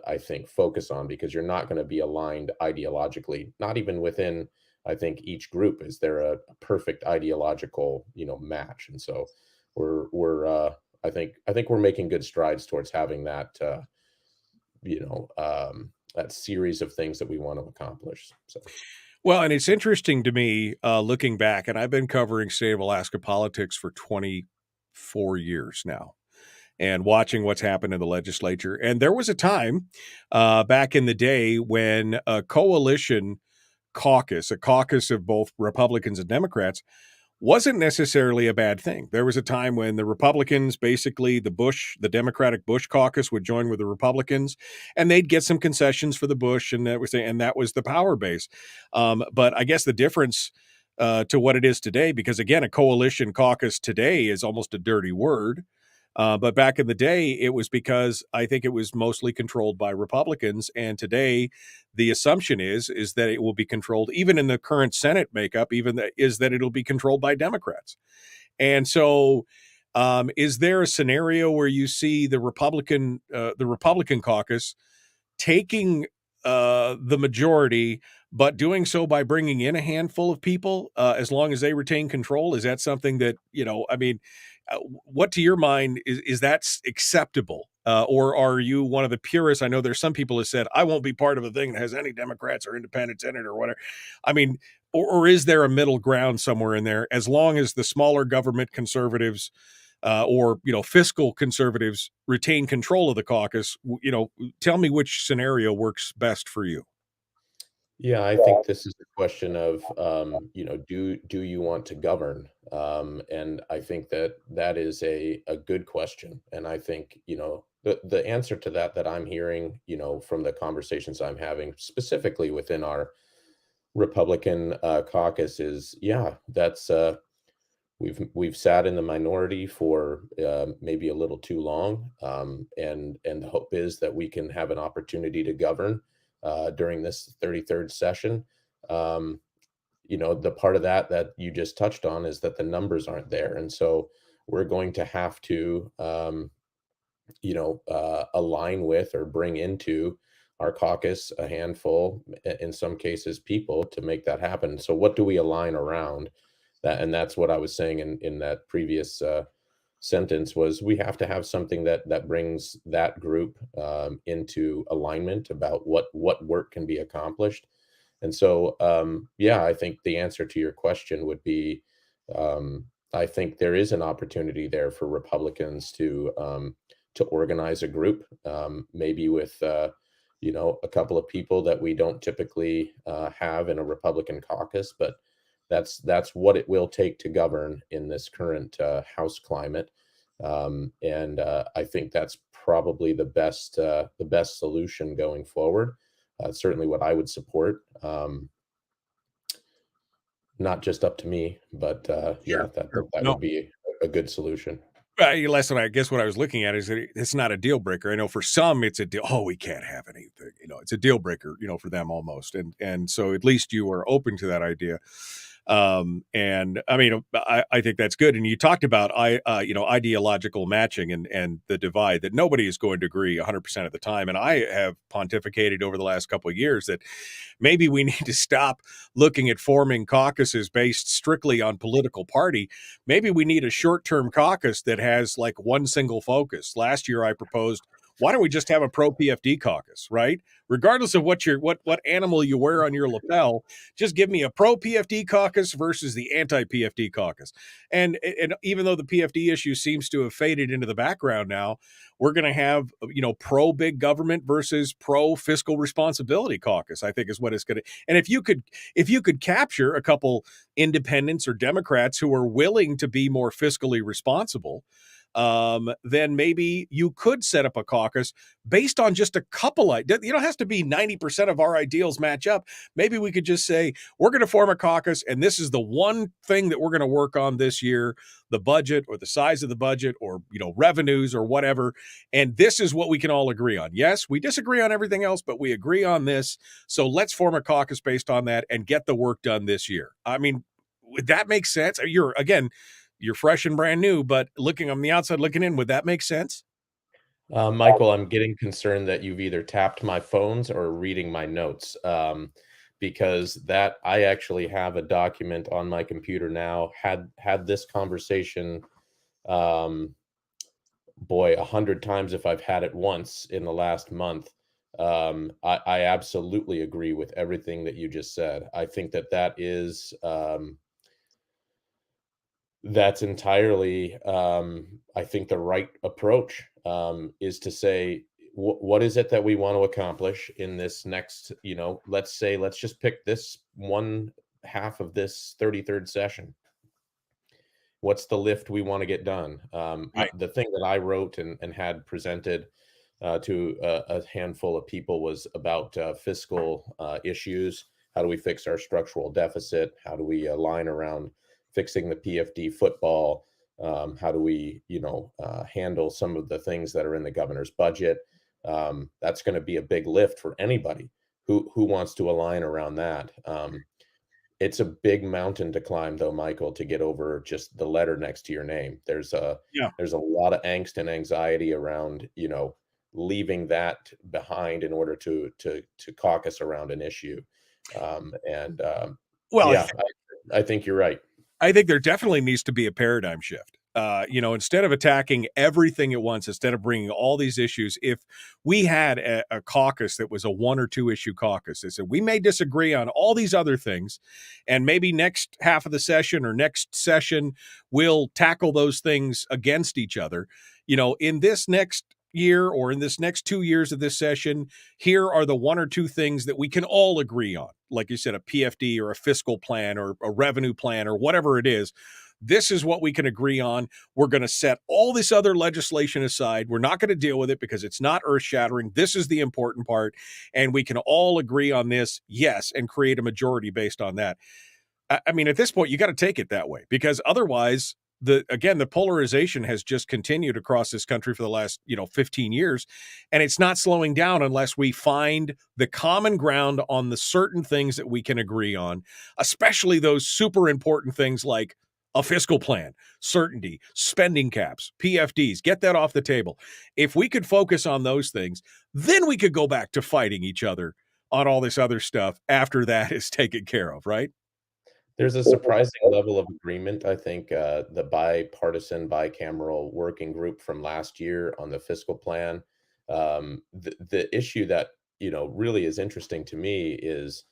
I think, focus on, because you're not going to be aligned ideologically, not even within, I think, each group. Is there a perfect ideological, match? And so I think we're making good strides towards having that series of things that we want to accomplish. So, Well, and it's interesting to me looking back, and I've been covering state of Alaska politics for 24 years now, and watching what's happened in the legislature. And there was a time back in the day when a coalition caucus, a caucus of both Republicans and Democrats, wasn't necessarily a bad thing. There was a time when the Republicans, basically the Democratic Bush caucus, would join with the Republicans, and they'd get some concessions for the Bush, and that was the power base. But I guess the difference to what it is today, because again, a coalition caucus today is almost a dirty word. But back in the day, it was because I think it was mostly controlled by Republicans. And today, the assumption is that it will be controlled, even in the current Senate makeup, is that it'll be controlled by Democrats. And so, is there a scenario where you see the Republican caucus taking the majority, but doing so by bringing in a handful of people, as long as they retain control? Is that something that, I mean, what to your mind is that acceptable? Or are you one of the purists? I know there's some people who said, I won't be part of a thing that has any Democrats or independents in it or whatever. I mean, or is there a middle ground somewhere in there, as long as the smaller government conservatives or fiscal conservatives retain control of the caucus? Tell me which scenario works best for you. yeah, I think this is a question of, do you want to govern? And I think that is a good question. And I think, the answer to that I'm hearing, from the conversations I'm having specifically within our Republican caucus is, yeah, that's we've sat in the minority for maybe a little too long, and the hope is that we can have an opportunity to govern during this 33rd session. Um, the part of that you just touched on is that the numbers aren't there, and so we're going to have to align with or bring into our caucus a handful, in some cases, people, to make that happen. So what do we align around? And that's what I was saying in that previous sentence, was we have to have something that brings that group into alignment about what work can be accomplished. And so, yeah, I think the answer to your question would be, I think there is an opportunity there for Republicans to organize a group, maybe with a couple of people that we don't typically have in a Republican caucus, but that's what it will take to govern in this current House climate. And I think that's probably the best solution going forward. Certainly what I would support. Not just up to me, but yeah, Sure, that sure. that No, would be a good solution. Lesson, I guess what I was looking at is that it's not a deal breaker. I know for some it's a deal. Oh, we can't have anything. It's a deal breaker. For them almost, and so at least you are open to that idea. And I mean, I think that's good. And you talked about ideological matching and the divide that nobody is going to agree 100% of the time. And I have pontificated over the last couple of years that maybe we need to stop looking at forming caucuses based strictly on political party. Maybe we need a short-term caucus that has like one single focus. Last year I proposed, why don't we just have a pro PFD caucus, right? Regardless of what animal you wear on your lapel, just give me a pro PFD caucus versus the anti PFD caucus. And even though the PFD issue seems to have faded into the background now, we're going to have pro big government versus pro fiscal responsibility caucus, I think is what it's going to. And if you could capture a couple independents or Democrats who are willing to be more fiscally responsible, then maybe you could set up a caucus based on just a couple. It has to be 90% of our ideals match up. Maybe we could just say, we're going to form a caucus, and this is the one thing that we're going to work on this year, the budget or the size of the budget or, revenues or whatever. And this is what we can all agree on. Yes, we disagree on everything else, but we agree on this. So let's form a caucus based on that and get the work done this year. I mean, would that make sense? You're fresh and brand new, but looking on the outside, looking in, would that make sense? Michael, I'm getting concerned that you've either tapped my phones or reading my notes, because that I actually have a document on my computer now. Had this conversation, boy, 100 times if I've had it once in the last month. I absolutely agree with everything that you just said. I think that is. That's entirely, I think, the right approach, is to say, what is it that we want to accomplish in this next, let's just pick this one half of this 33rd session. What's the lift we want to get done? Right. The thing that I wrote and had presented to a handful of people was about fiscal issues. How do we fix our structural deficit? How do we align around fixing the PFD football? How do we, handle some of the things that are in the governor's budget? That's going to be a big lift for anybody who wants to align around that. It's a big mountain to climb, though, Michael, to get over just the letter next to your name. There's a lot of angst and anxiety around, leaving that behind in order to caucus around an issue. Well, yeah, I think you're right. I think there definitely needs to be a paradigm shift. Instead of attacking everything at once, instead of bringing all these issues, if we had a caucus that was a 1 or 2 issue caucus that said we may disagree on all these other things, and maybe next half of the session or next session we'll tackle those things against each other. In this next year or in this next 2 years of this session, here are the 1 or 2 things that we can all agree on. Like you said, a PFD or a fiscal plan or a revenue plan or whatever it is. This is what we can agree on. We're going to set all this other legislation aside. We're not going to deal with it because it's not earth-shattering. This is the important part. And we can all agree on this, yes, and create a majority based on that. I mean, at this point, you got to take it that way, because otherwise, the polarization has just continued across this country for the last 15 years, and it's not slowing down unless we find the common ground on the certain things that we can agree on, especially those super important things like a fiscal plan, certainty, spending caps, PFDs. Get that off the table. If we could focus on those things, then we could go back to fighting each other on all this other stuff after that is taken care of, right? There's a surprising level of agreement. I think the bipartisan, bicameral working group from last year on the fiscal plan. The issue that really is interesting to me is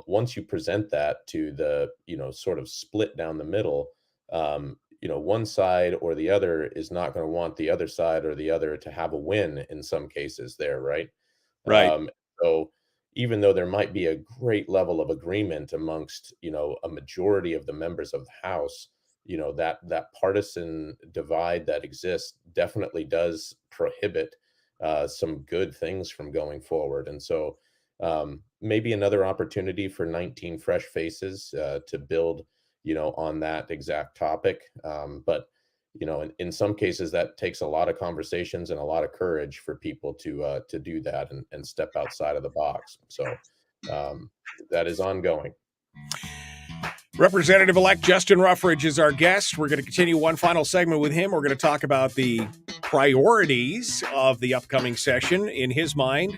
once you present that to the sort of split down the middle. One side or the other is not going to want the other side or the other to have a win in some cases there, right? Right. So even though there might be a great level of agreement amongst, a majority of the members of the House, that partisan divide that exists definitely does prohibit some good things from going forward. And so maybe another opportunity for 19 fresh faces to build, on that exact topic. But in some cases, that takes a lot of conversations and a lot of courage for people to do that and step outside of the box. So that is ongoing. Representative-elect Justin Ruffridge is our guest. We're going to continue one final segment with him. We're going to talk about the priorities of the upcoming session in his mind,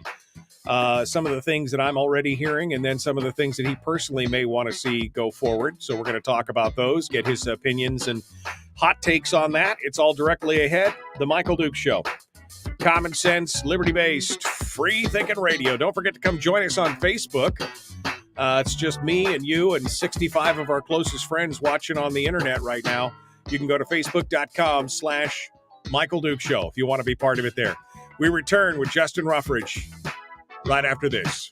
some of the things that I'm already hearing, and then some of the things that he personally may want to see go forward. So we're going to talk about those, get his opinions and hot takes on that. It's all directly ahead. The Michael Duke Show. Common sense, liberty-based, free-thinking radio. Don't forget to come join us on Facebook. It's just me and you and 65 of our closest friends watching on the internet right now. You can go to facebook.com/Michael Duke Show if you want to be part of it there. We return with Justin Ruffridge right after this.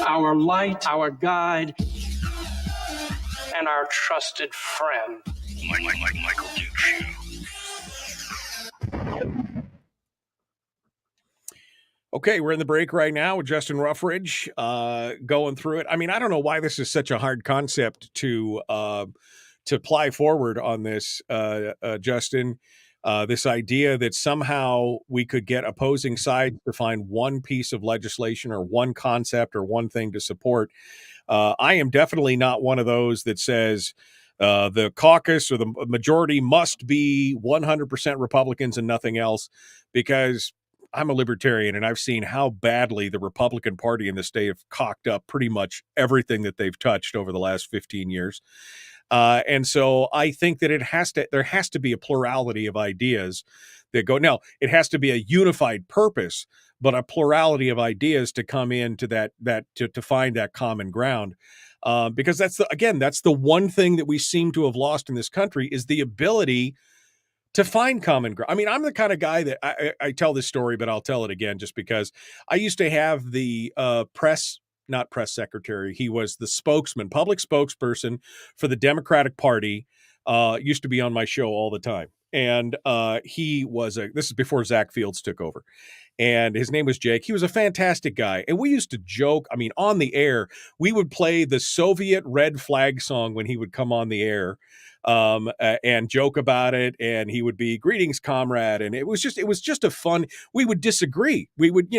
Our light, our guide, and our trusted friend. Michael Duke Show. Okay, we're in the break right now with Justin Ruffridge, going through it. I mean, I don't know why this is such a hard concept to apply forward on this, Justin. This idea that somehow we could get opposing sides to find one piece of legislation or one concept or one thing to support. I am definitely not one of those that says the caucus or the majority must be 100% Republicans and nothing else, because I'm a libertarian and I've seen how badly the Republican Party in the state have cocked up pretty much everything that they've touched over the last 15 years. And so I think that there has to be a plurality of ideas that go. Now, it has to be a unified purpose, but a plurality of ideas to come into to find that common ground. Because that's the one thing that we seem to have lost in this country is the ability to find common ground. I mean, I'm the kind of guy that I tell this story, but I'll tell it again just because I used to have the not press secretary. He was the public spokesperson for the Democratic Party, used to be on my show all the time. And this is before Zach Fields took over. And his name was Jake. He was a fantastic guy. And we used to joke. I mean, on the air, we would play the Soviet red flag song when he would come on the air, and joke about it. And he would be greetings, comrade. And it was just a fun, we would disagree. We would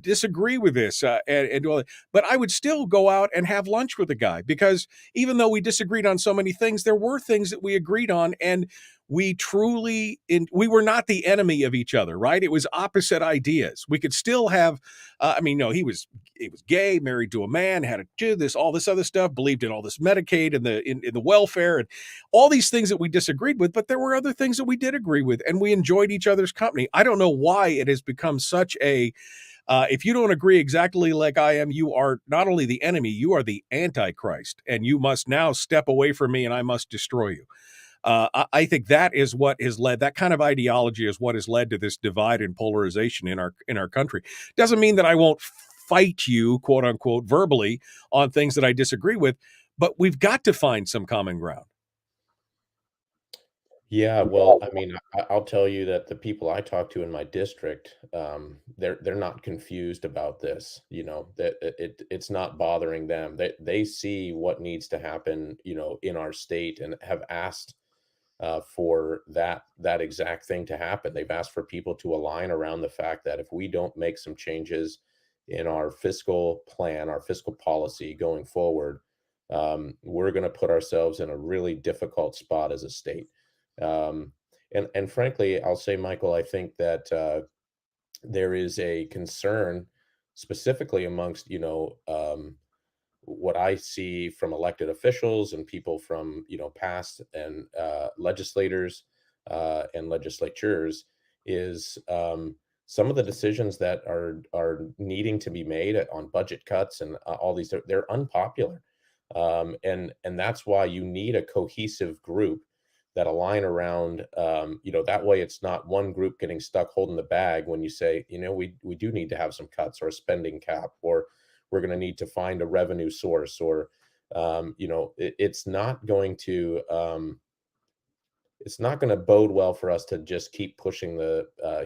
disagree with this, but I would still go out and have lunch with the guy, because even though we disagreed on so many things, there were things that we agreed on, and we were not the enemy of each other, right? It was opposite ideas. We could still have, he was gay, married to a man, had to do this, all this other stuff, believed in all this Medicaid and in the welfare and all these things that we disagreed with, but there were other things that we did agree with, and we enjoyed each other's company. I don't know why it has become such a, if you don't agree exactly like I am, you are not only the enemy, you are the Antichrist, and you must now step away from me and I must destroy you. I think that is what has led, that kind of ideology is what has led to this divide and polarization in our country. Doesn't mean that I won't fight you, quote unquote, verbally on things that I disagree with, but we've got to find some common ground. Yeah, well, I mean, I'll tell you that the people I talk to in my district, they're not confused about this. That it's not bothering them. They see what needs to happen, in our state, and have asked for that exact thing to happen. They've asked for people to align around the fact that if we don't make some changes in our fiscal plan, our fiscal policy going forward, we're going to put ourselves in a really difficult spot as a state. And frankly, I'll say, Michael, I think that there is a concern specifically amongst, what I see from elected officials and people from, past and legislators and legislatures is some of the decisions that are needing to be made on budget cuts and all these, they're unpopular. And that's why you need a cohesive group that align around, that way it's not one group getting stuck holding the bag when you say, we do need to have some cuts or a spending cap, or we're going to need to find a revenue source, or, it's not going to, it's not going to bode well for us to just keep pushing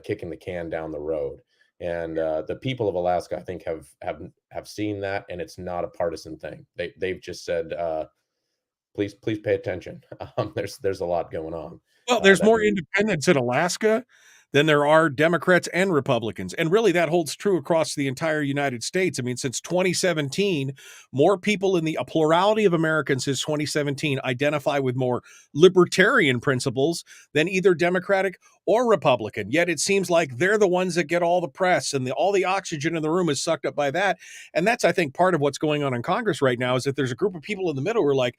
kicking the can down the road. And the people of Alaska, I think, have seen that, and it's not a partisan thing. They've just said, please pay attention. There's a lot going on. Well, there's more independents in Alaska than there are Democrats and Republicans. And really, that holds true across the entire United States. I mean, since 2017, more people a plurality of Americans since 2017 identify with more libertarian principles than either Democratic or Republican. Yet it seems like they're the ones that get all the press, and all the oxygen in the room is sucked up by that. And that's, I think, part of what's going on in Congress right now, is that there's a group of people in the middle who are like,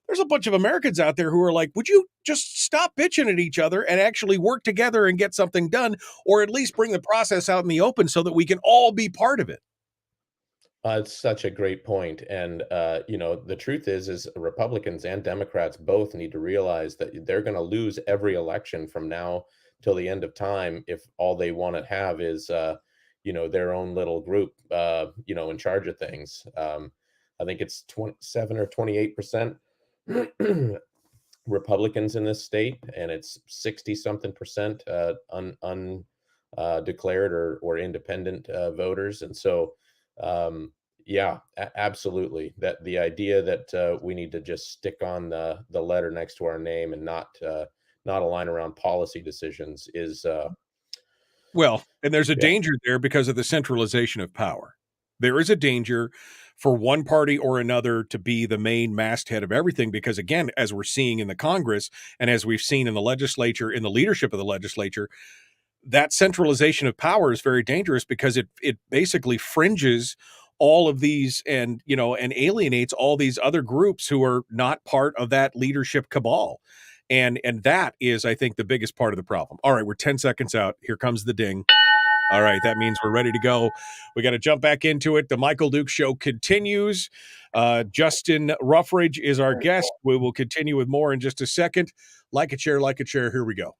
there's a bunch of Americans out there who are like, would you just stop bitching at each other and actually work together and get something done, or at least bring the process out in the open so that we can all be part of it? It's such a great point. And, the truth is Republicans and Democrats both need to realize that they're going to lose every election from now till the end of time if all they want to have is, their own little group, in charge of things. I think it's 27 or 28% Republicans in this state, and it's 60 something percent undeclared or independent voters. And so, absolutely, that the idea that we need to just stick on the letter next to our name and not align around policy decisions is well, and there's a danger there because of the centralization of power. There is a danger for one party or another to be the main masthead of everything, because, again, as we're seeing in the Congress and as we've seen in the legislature, in the leadership of the legislature, that centralization of power is very dangerous, because it basically fringes all of these and alienates all these other groups who are not part of that leadership cabal. And that is, I think, the biggest part of the problem. All right, we're 10 seconds out. Here comes the ding. All right, that means we're ready to go. We got to jump back into it. The Michael Duke Show continues. Justin Ruffridge is our guest. We will continue with more in just a second. Like it, share, like it, share. Here we go.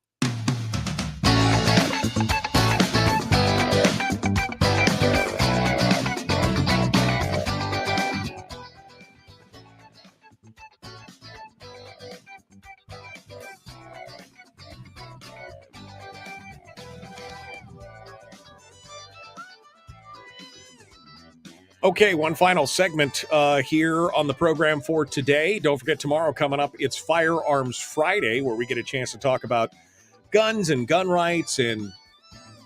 Okay, one final segment here on the program for today. Don't forget, tomorrow coming up, it's Firearms Friday, where we get a chance to talk about guns and gun rights and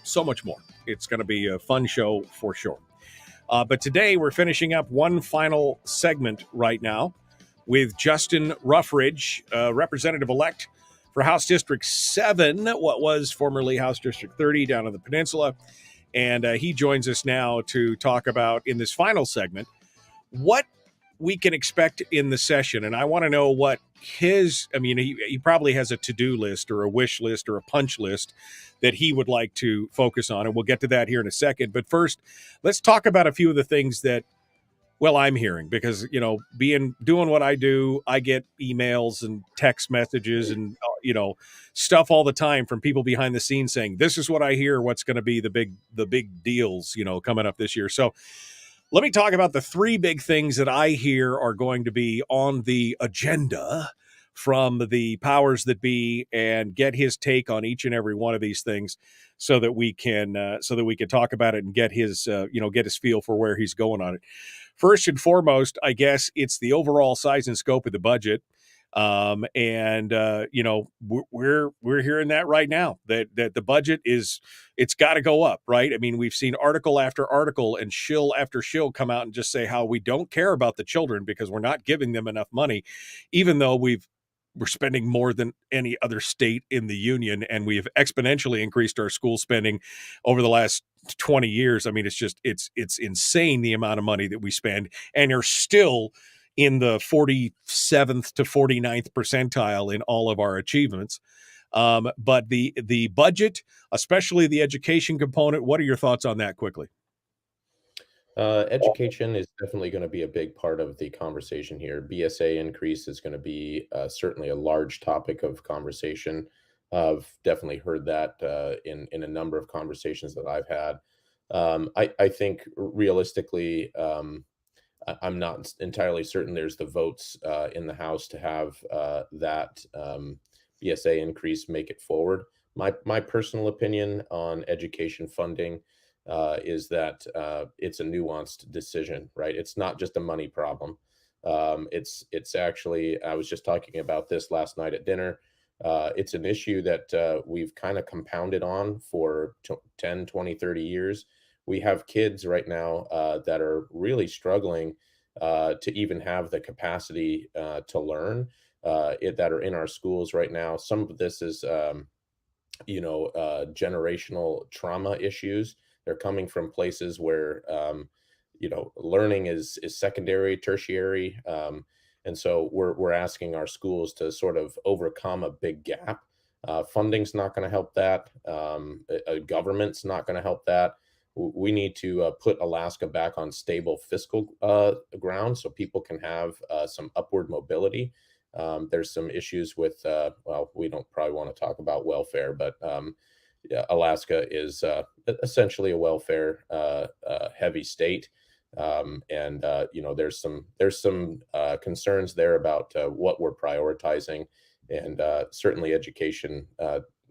so much more. It's going to be a fun show for sure. But today we're finishing up one final segment right now with Justin Ruffridge, representative-elect for House District 7, what was formerly House District 30 down on the peninsula. And he joins us now to talk about, in this final segment, what we can expect in the session. And I want to know what he probably has a to-do list or a wish list or a punch list that he would like to focus on. And we'll get to that here in a second. But first, let's talk about a few of the things that, well, I'm hearing, because, doing what I do, I get emails and text messages and, stuff all the time from people behind the scenes saying, this is what I hear, what's going to be the big deals, coming up this year. So let me talk about the three big things that I hear are going to be on the agenda from the powers that be, and get his take on each and every one of these things so that we can talk about it and get his feel for where he's going on it. First and foremost, I guess it's the overall size and scope of the budget. We're hearing that right now, that the budget it's got to go up, right? I mean, we've seen article after article and shill after shill come out and just say how we don't care about the children because we're not giving them enough money, even though we're spending more than any other state in the union, and we have exponentially increased our school spending over the last 20 years. I mean, it's insane the amount of money that we spend, and are still in the 47th to 49th percentile in all of our achievements. But the budget, especially the education component, what are your thoughts on that quickly? Education is definitely going to be a big part of the conversation here. BSA increase is going to be certainly a large topic of conversation. I've definitely heard that in a number of conversations that I've had. I think realistically, I'm not entirely certain there's the votes in the House to have that BSA increase make it forward. My personal opinion on education funding is that it's a nuanced decision, right? It's not just a money problem. It's actually, I was just talking about this last night at dinner. It's an issue that we've kind of compounded on for 10, 20, 30 years. We have kids right now that are really struggling to even have the capacity to learn that are in our schools right now. Some of this is generational trauma issues. They're coming from places where learning is secondary, tertiary, and so we're asking our schools to sort of overcome a big gap. Funding's not going to help that. A government's not going to help that. We need to put Alaska back on stable fiscal ground so people can have some upward mobility. There's some issues with, well, we don't probably want to talk about welfare, but yeah, Alaska is essentially a welfare heavy state. And there's some concerns there about what we're prioritizing, and certainly education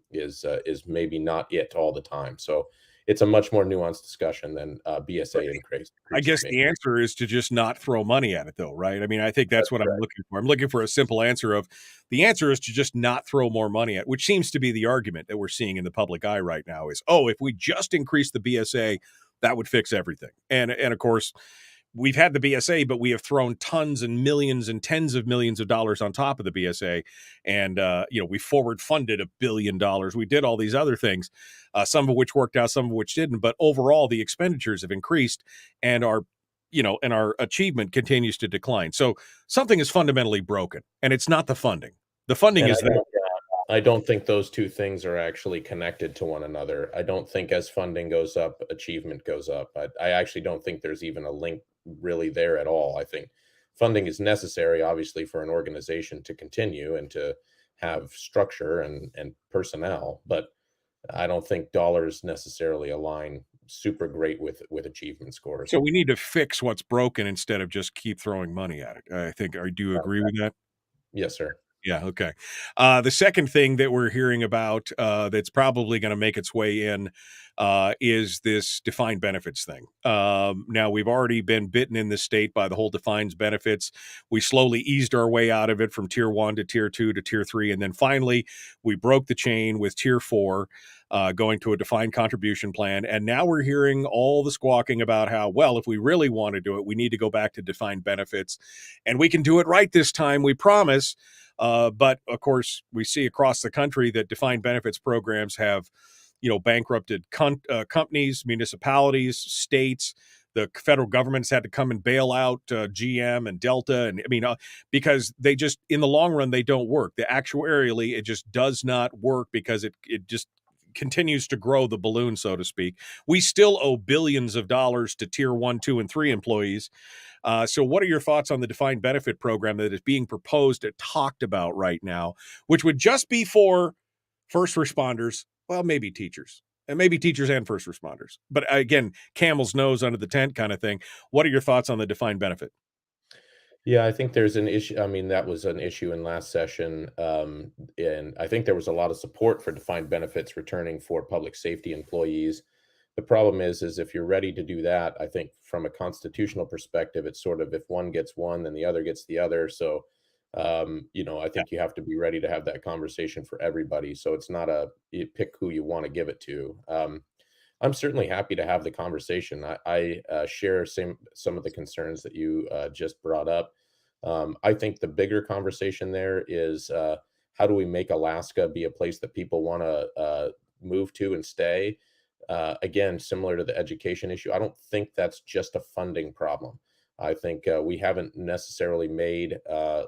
is maybe not it all the time. So it's a much more nuanced discussion than BSA increase. I guess the answer is to just not throw money at it, though, right? I mean, I think that's what I'm looking for. I'm looking for a simple answer of the answer is to just not throw more money at, which seems to be the argument that we're seeing in the public eye right now is, oh, if we just increase the BSA, that would fix everything. And of course, we've had the BSA, but we have thrown tons and millions and tens of millions of dollars on top of the BSA. And, we forward funded $1 billion. We did all these other things, some of which worked out, some of which didn't. But overall, the expenditures have increased and our achievement continues to decline. So something is fundamentally broken, and it's not the funding. The funding is there. I don't think those two things are actually connected to one another. I don't think as funding goes up, achievement goes up. I actually don't think there's even a link really there at all. I think funding is necessary, obviously, for an organization to continue and to have structure and personnel, but I don't think dollars necessarily align super great with achievement scores. So we need to fix what's broken instead of just keep throwing money at it. I think. Do you agree with that? Yes, sir. Yeah, okay. The second thing that we're hearing about that's probably going to make its way in is this defined benefits thing. Now, we've already been bitten in this state by the whole defined benefits. We slowly eased our way out of it from tier 1 to tier 2 to tier 3. And then finally, we broke the chain with tier 4. Going to a defined contribution plan. And now we're hearing all the squawking about how, well, if we really want to do it, we need to go back to defined benefits. And we can do it right this time, we promise. But of course, we see across the country that defined benefits programs have, bankrupted companies, municipalities, states. The federal government's had to come and bail out GM and Delta. And I mean, because they just, in the long run, they don't work. The actuarially, it just does not work because it just continues to grow the balloon, so to speak. We still owe billions of dollars to tier 1, 2, and 3 employees. So what are your thoughts on the defined benefit program that is being proposed and talked about right now, which would just be for first responders, well, maybe teachers, and maybe teachers and first responders. But again, camel's nose under the tent kind of thing. What are your thoughts on the defined benefit? Yeah, I think there's an issue. I mean, that was an issue in last session. And I think there was a lot of support for defined benefits returning for public safety employees. The problem is if you're ready to do that, I think from a constitutional perspective, it's sort of if one gets one, then the other gets the other. So, I think you have to be ready to have that conversation for everybody. So it's not you pick who you want to give it to. I'm certainly happy to have the conversation. I share some of the concerns that you just brought up. I think the bigger conversation there is how do we make Alaska be a place that people want to move to and stay? Again, similar to the education issue, I don't think that's just a funding problem. I think we haven't necessarily made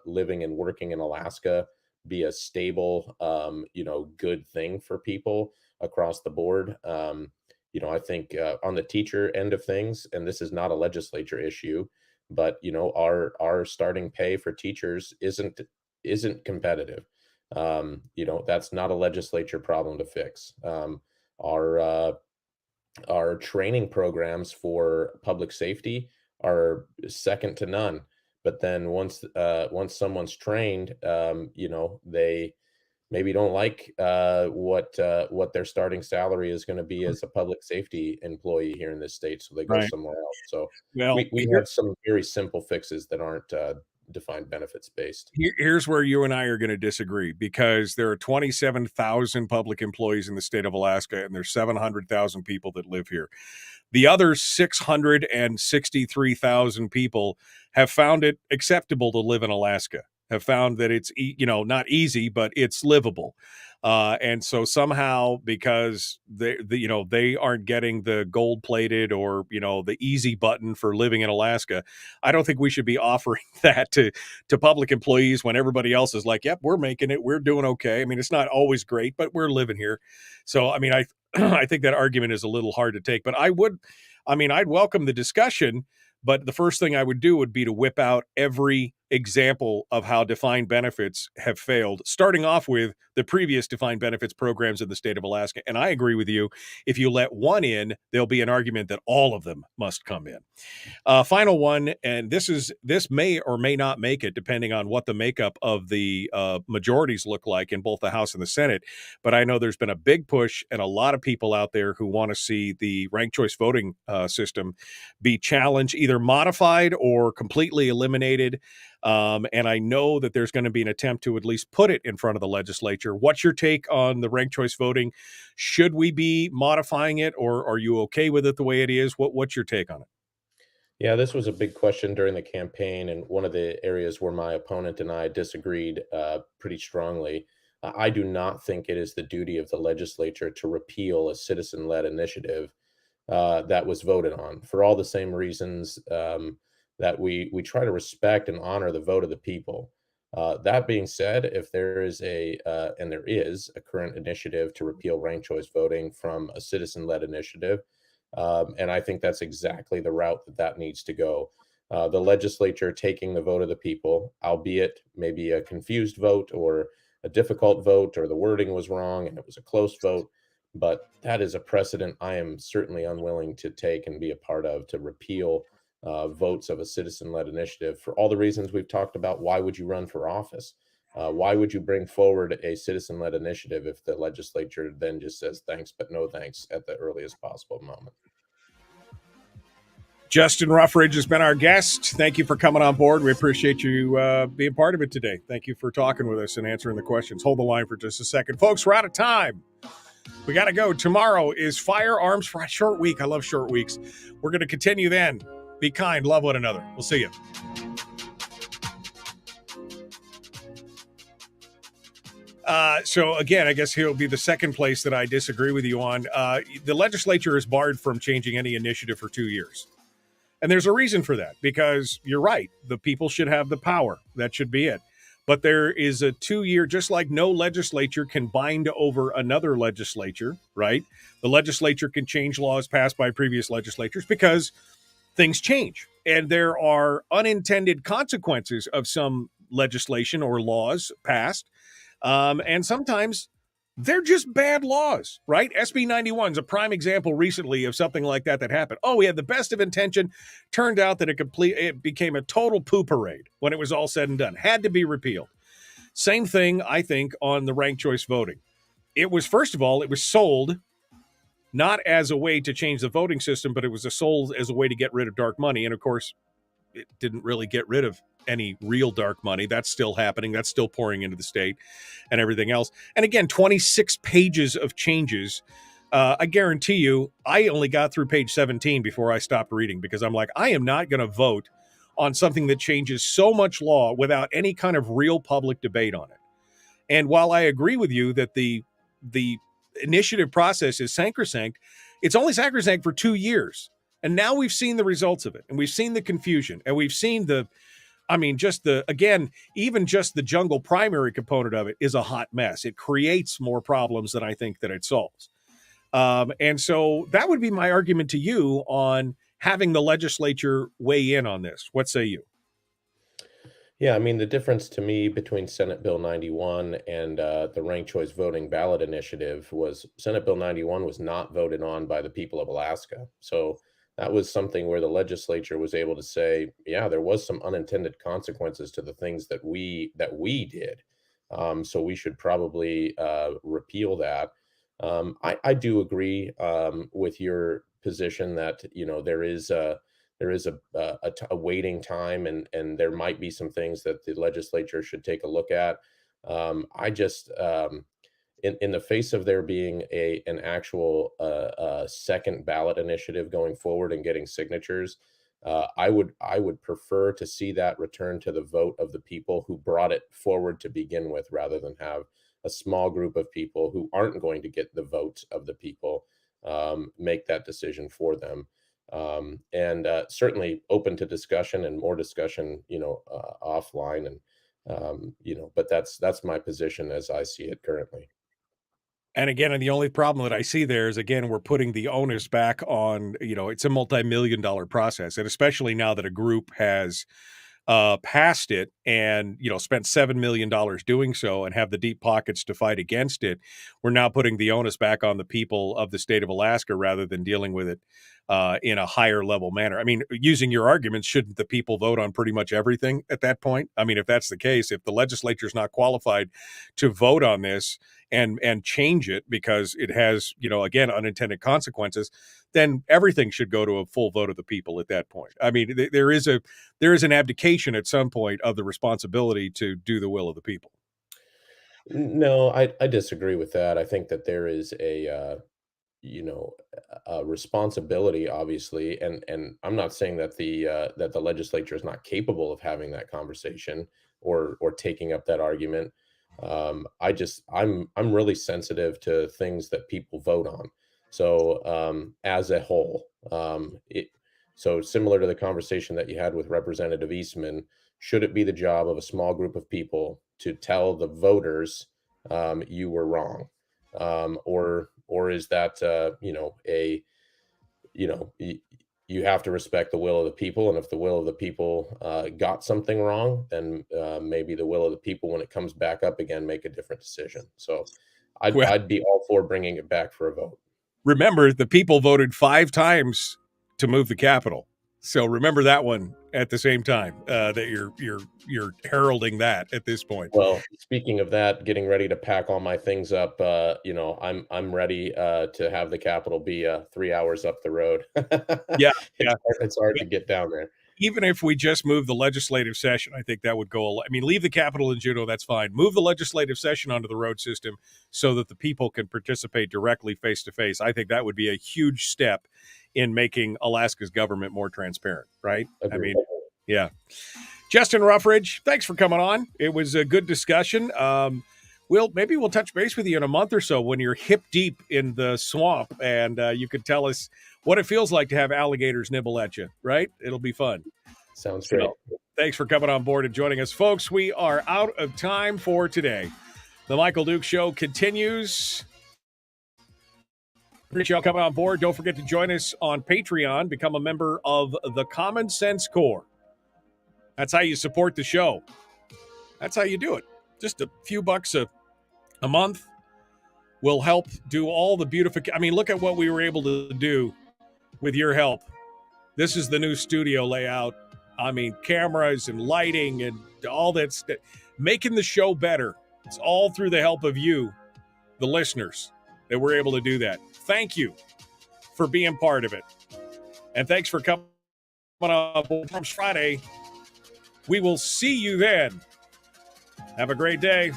living and working in Alaska be a stable, good thing for people across the board. I think on the teacher end of things, and this is not a legislature issue, but our starting pay for teachers isn't competitive. That's not a legislature problem to fix. Our our training programs for public safety are second to none. But then once someone's trained, they maybe don't like what their starting salary is going to be as a public safety employee here in this state, so they go Right. somewhere else. So Well, we have some very simple fixes that aren't defined benefits based. here's where you and I are going to disagree, because there are 27,000 public employees in the state of Alaska, and there's 700,000 people that live here. The other 663,000 people have found it acceptable to live in Alaska, have found that it's, not easy, but it's livable. And so somehow, because they aren't getting the gold plated or, the easy button for living in Alaska, I don't think we should be offering that to public employees when everybody else is like, yep, we're making it. We're doing okay. I mean, it's not always great, but we're living here. So, I mean, I think that argument is a little hard to take, but I'd welcome the discussion. But the first thing I would do would be to whip out every example of how defined benefits have failed, starting off with the previous defined benefits programs in the state of Alaska. And I agree with you. If you let one in, there'll be an argument that all of them must come in. Final one, and this may or may not make it, depending on what the makeup of the majorities look like in both the House and the Senate. But I know there's been a big push and a lot of people out there who want to see the ranked choice voting system be challenged, either modified or completely eliminated. And I know that there's going to be an attempt to at least put it in front of the legislature. What's your take on the ranked choice voting? Should we be modifying it, or are you okay with it the way it is? What's your take on it? Yeah, this was a big question during the campaign, and one of the areas where my opponent and I disagreed pretty strongly. I do not think it is the duty of the legislature to repeal a citizen-led initiative that was voted on, for all the same reasons that we try to respect and honor the vote of the people. That being said, if there is and there is a current initiative to repeal ranked choice voting from a citizen-led initiative, and I think that's exactly the route that needs to go. The legislature taking the vote of the people, albeit maybe a confused vote or a difficult vote, or the wording was wrong and it was a close vote. But that is a precedent I am certainly unwilling to take and be a part of, to repeal votes of a citizen-led initiative for all the reasons we've talked about. Why would you run for office? Why would you bring forward a citizen-led initiative if the legislature then just says thanks, but no thanks at the earliest possible moment? Justin Ruffridge has been our guest. Thank you for coming on board. We appreciate you being part of it today. Thank you for talking with us and answering the questions. Hold the line for just a second. Folks, we're out of time. We got to go. Tomorrow is Firearms Friday. Short week. I love short weeks. We're going to continue then. Be kind. Love one another. We'll see you. So again, I guess he'll be the second place that I disagree with you on. The legislature is barred from changing any initiative for 2 years. And there's a reason for that, because you're right. The people should have the power. That should be it. But there is a 2-year, just like no legislature can bind over another legislature, right? The legislature can change laws passed by previous legislatures because things change. And there are unintended consequences of some legislation or laws passed. And sometimes they're just bad laws, right? SB 91 is a prime example recently of something like that happened. Oh, we had the best of intention. Turned out that it became a total poo parade when it was all said and done. Had to be repealed. Same thing, I think, on the ranked choice voting. It was, first of all, it was sold not as a way to change the voting system, but it was sold as a way to get rid of dark money. And of course, it didn't really get rid of any real dark money. That's still happening. That's still pouring into the state and everything else. And again, 26 pages of changes. I guarantee you, I only got through page 17 before I stopped reading, because I'm like, I am not going to vote on something that changes so much law without any kind of real public debate on it. And while I agree with you that the initiative process is sacrosanct, it's only sacrosanct for 2 years. And now we've seen the results of it, and we've seen the confusion, and we've seen just the jungle primary component of it is a hot mess. It creates more problems than I think that it solves. And so that would be my argument to you on having the legislature weigh in on this. What say you? Yeah, I mean, the difference to me between Senate Bill 91 and the ranked choice voting ballot initiative was Senate Bill 91 was not voted on by the people of Alaska. So that was something where the legislature was able to say, yeah, there was some unintended consequences to the things that we did. So we should probably repeal that. I do agree with your position that, you know, there is a waiting time, and there might be some things that the legislature should take a look at. I just in the face of there being an actual second ballot initiative going forward and getting signatures, I would prefer to see that return to the vote of the people who brought it forward to begin with, rather than have a small group of people who aren't going to get the votes of the people make that decision for them. And certainly open to discussion and more discussion, offline. And but that's my position as I see it currently. And again, and the only problem that I see there is, again, we're putting the onus back on, it's a multi-million-dollar process. And especially now that a group has passed it and, spent $7 million doing so and have the deep pockets to fight against it, we're now putting the onus back on the people of the state of Alaska rather than dealing with it in a higher level manner. I mean, using your arguments, shouldn't the people vote on pretty much everything at that point? I mean, if that's the case, if the legislature is not qualified to vote on this and change it because it has, again, unintended consequences, then everything should go to a full vote of the people at that point. I mean, there is an abdication at some point of the responsibility to do the will of the people. No, I disagree with that. I think that there is you know a responsibility, obviously, and I'm not saying that the legislature is not capable of having that conversation or taking up that argument. I'm really sensitive to things that people vote on. So as a whole, so similar to the conversation that you had with Representative Eastman, should it be the job of a small group of people to tell the voters you were wrong, or is that you have to respect the will of the people, and if the will of the people got something wrong, then maybe the will of the people, when it comes back up again, make a different decision. So I'd be all for bringing it back for a vote. Remember, the people voted 5 times to move the Capitol. So remember that one at the same time that you're heralding that at this point. Well, speaking of that, getting ready to pack all my things up, I'm ready to have the Capitol be 3 hours up the road. Yeah, it's hard to get down there. Even if we just move the legislative session, I think that would go. I mean, leave the Capitol in Juneau, that's fine. Move the legislative session onto the road system so that the people can participate directly face to face. I think that would be a huge step in making Alaska's government more transparent, right? Agreed. I mean, yeah. Justin Ruffridge, thanks for coming on. It was a good discussion. Maybe we'll touch base with you in a month or so when you're hip deep in the swamp, and you could tell us what it feels like to have alligators nibble at you, right? It'll be fun. Sounds great. So, thanks for coming on board and joining us, folks. We are out of time for today. The Michael Duke Show continues. Appreciate y'all coming on board. Don't forget to join us on Patreon. Become a member of the Common Sense Corps. That's how you support the show. That's how you do it. Just a few bucks a month will help do all the beautification. I mean, look at what we were able to do with your help. This is the new studio layout. I mean, cameras and lighting and all that stuff. Making the show better. It's all through the help of you, the listeners, that we're able to do that. Thank you for being part of it. And thanks for coming on Forms Friday. We will see you then. Have a great day.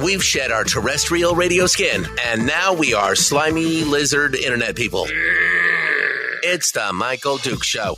We've shed our terrestrial radio skin, and now we are slimy lizard internet people. It's the Michael Duke Show.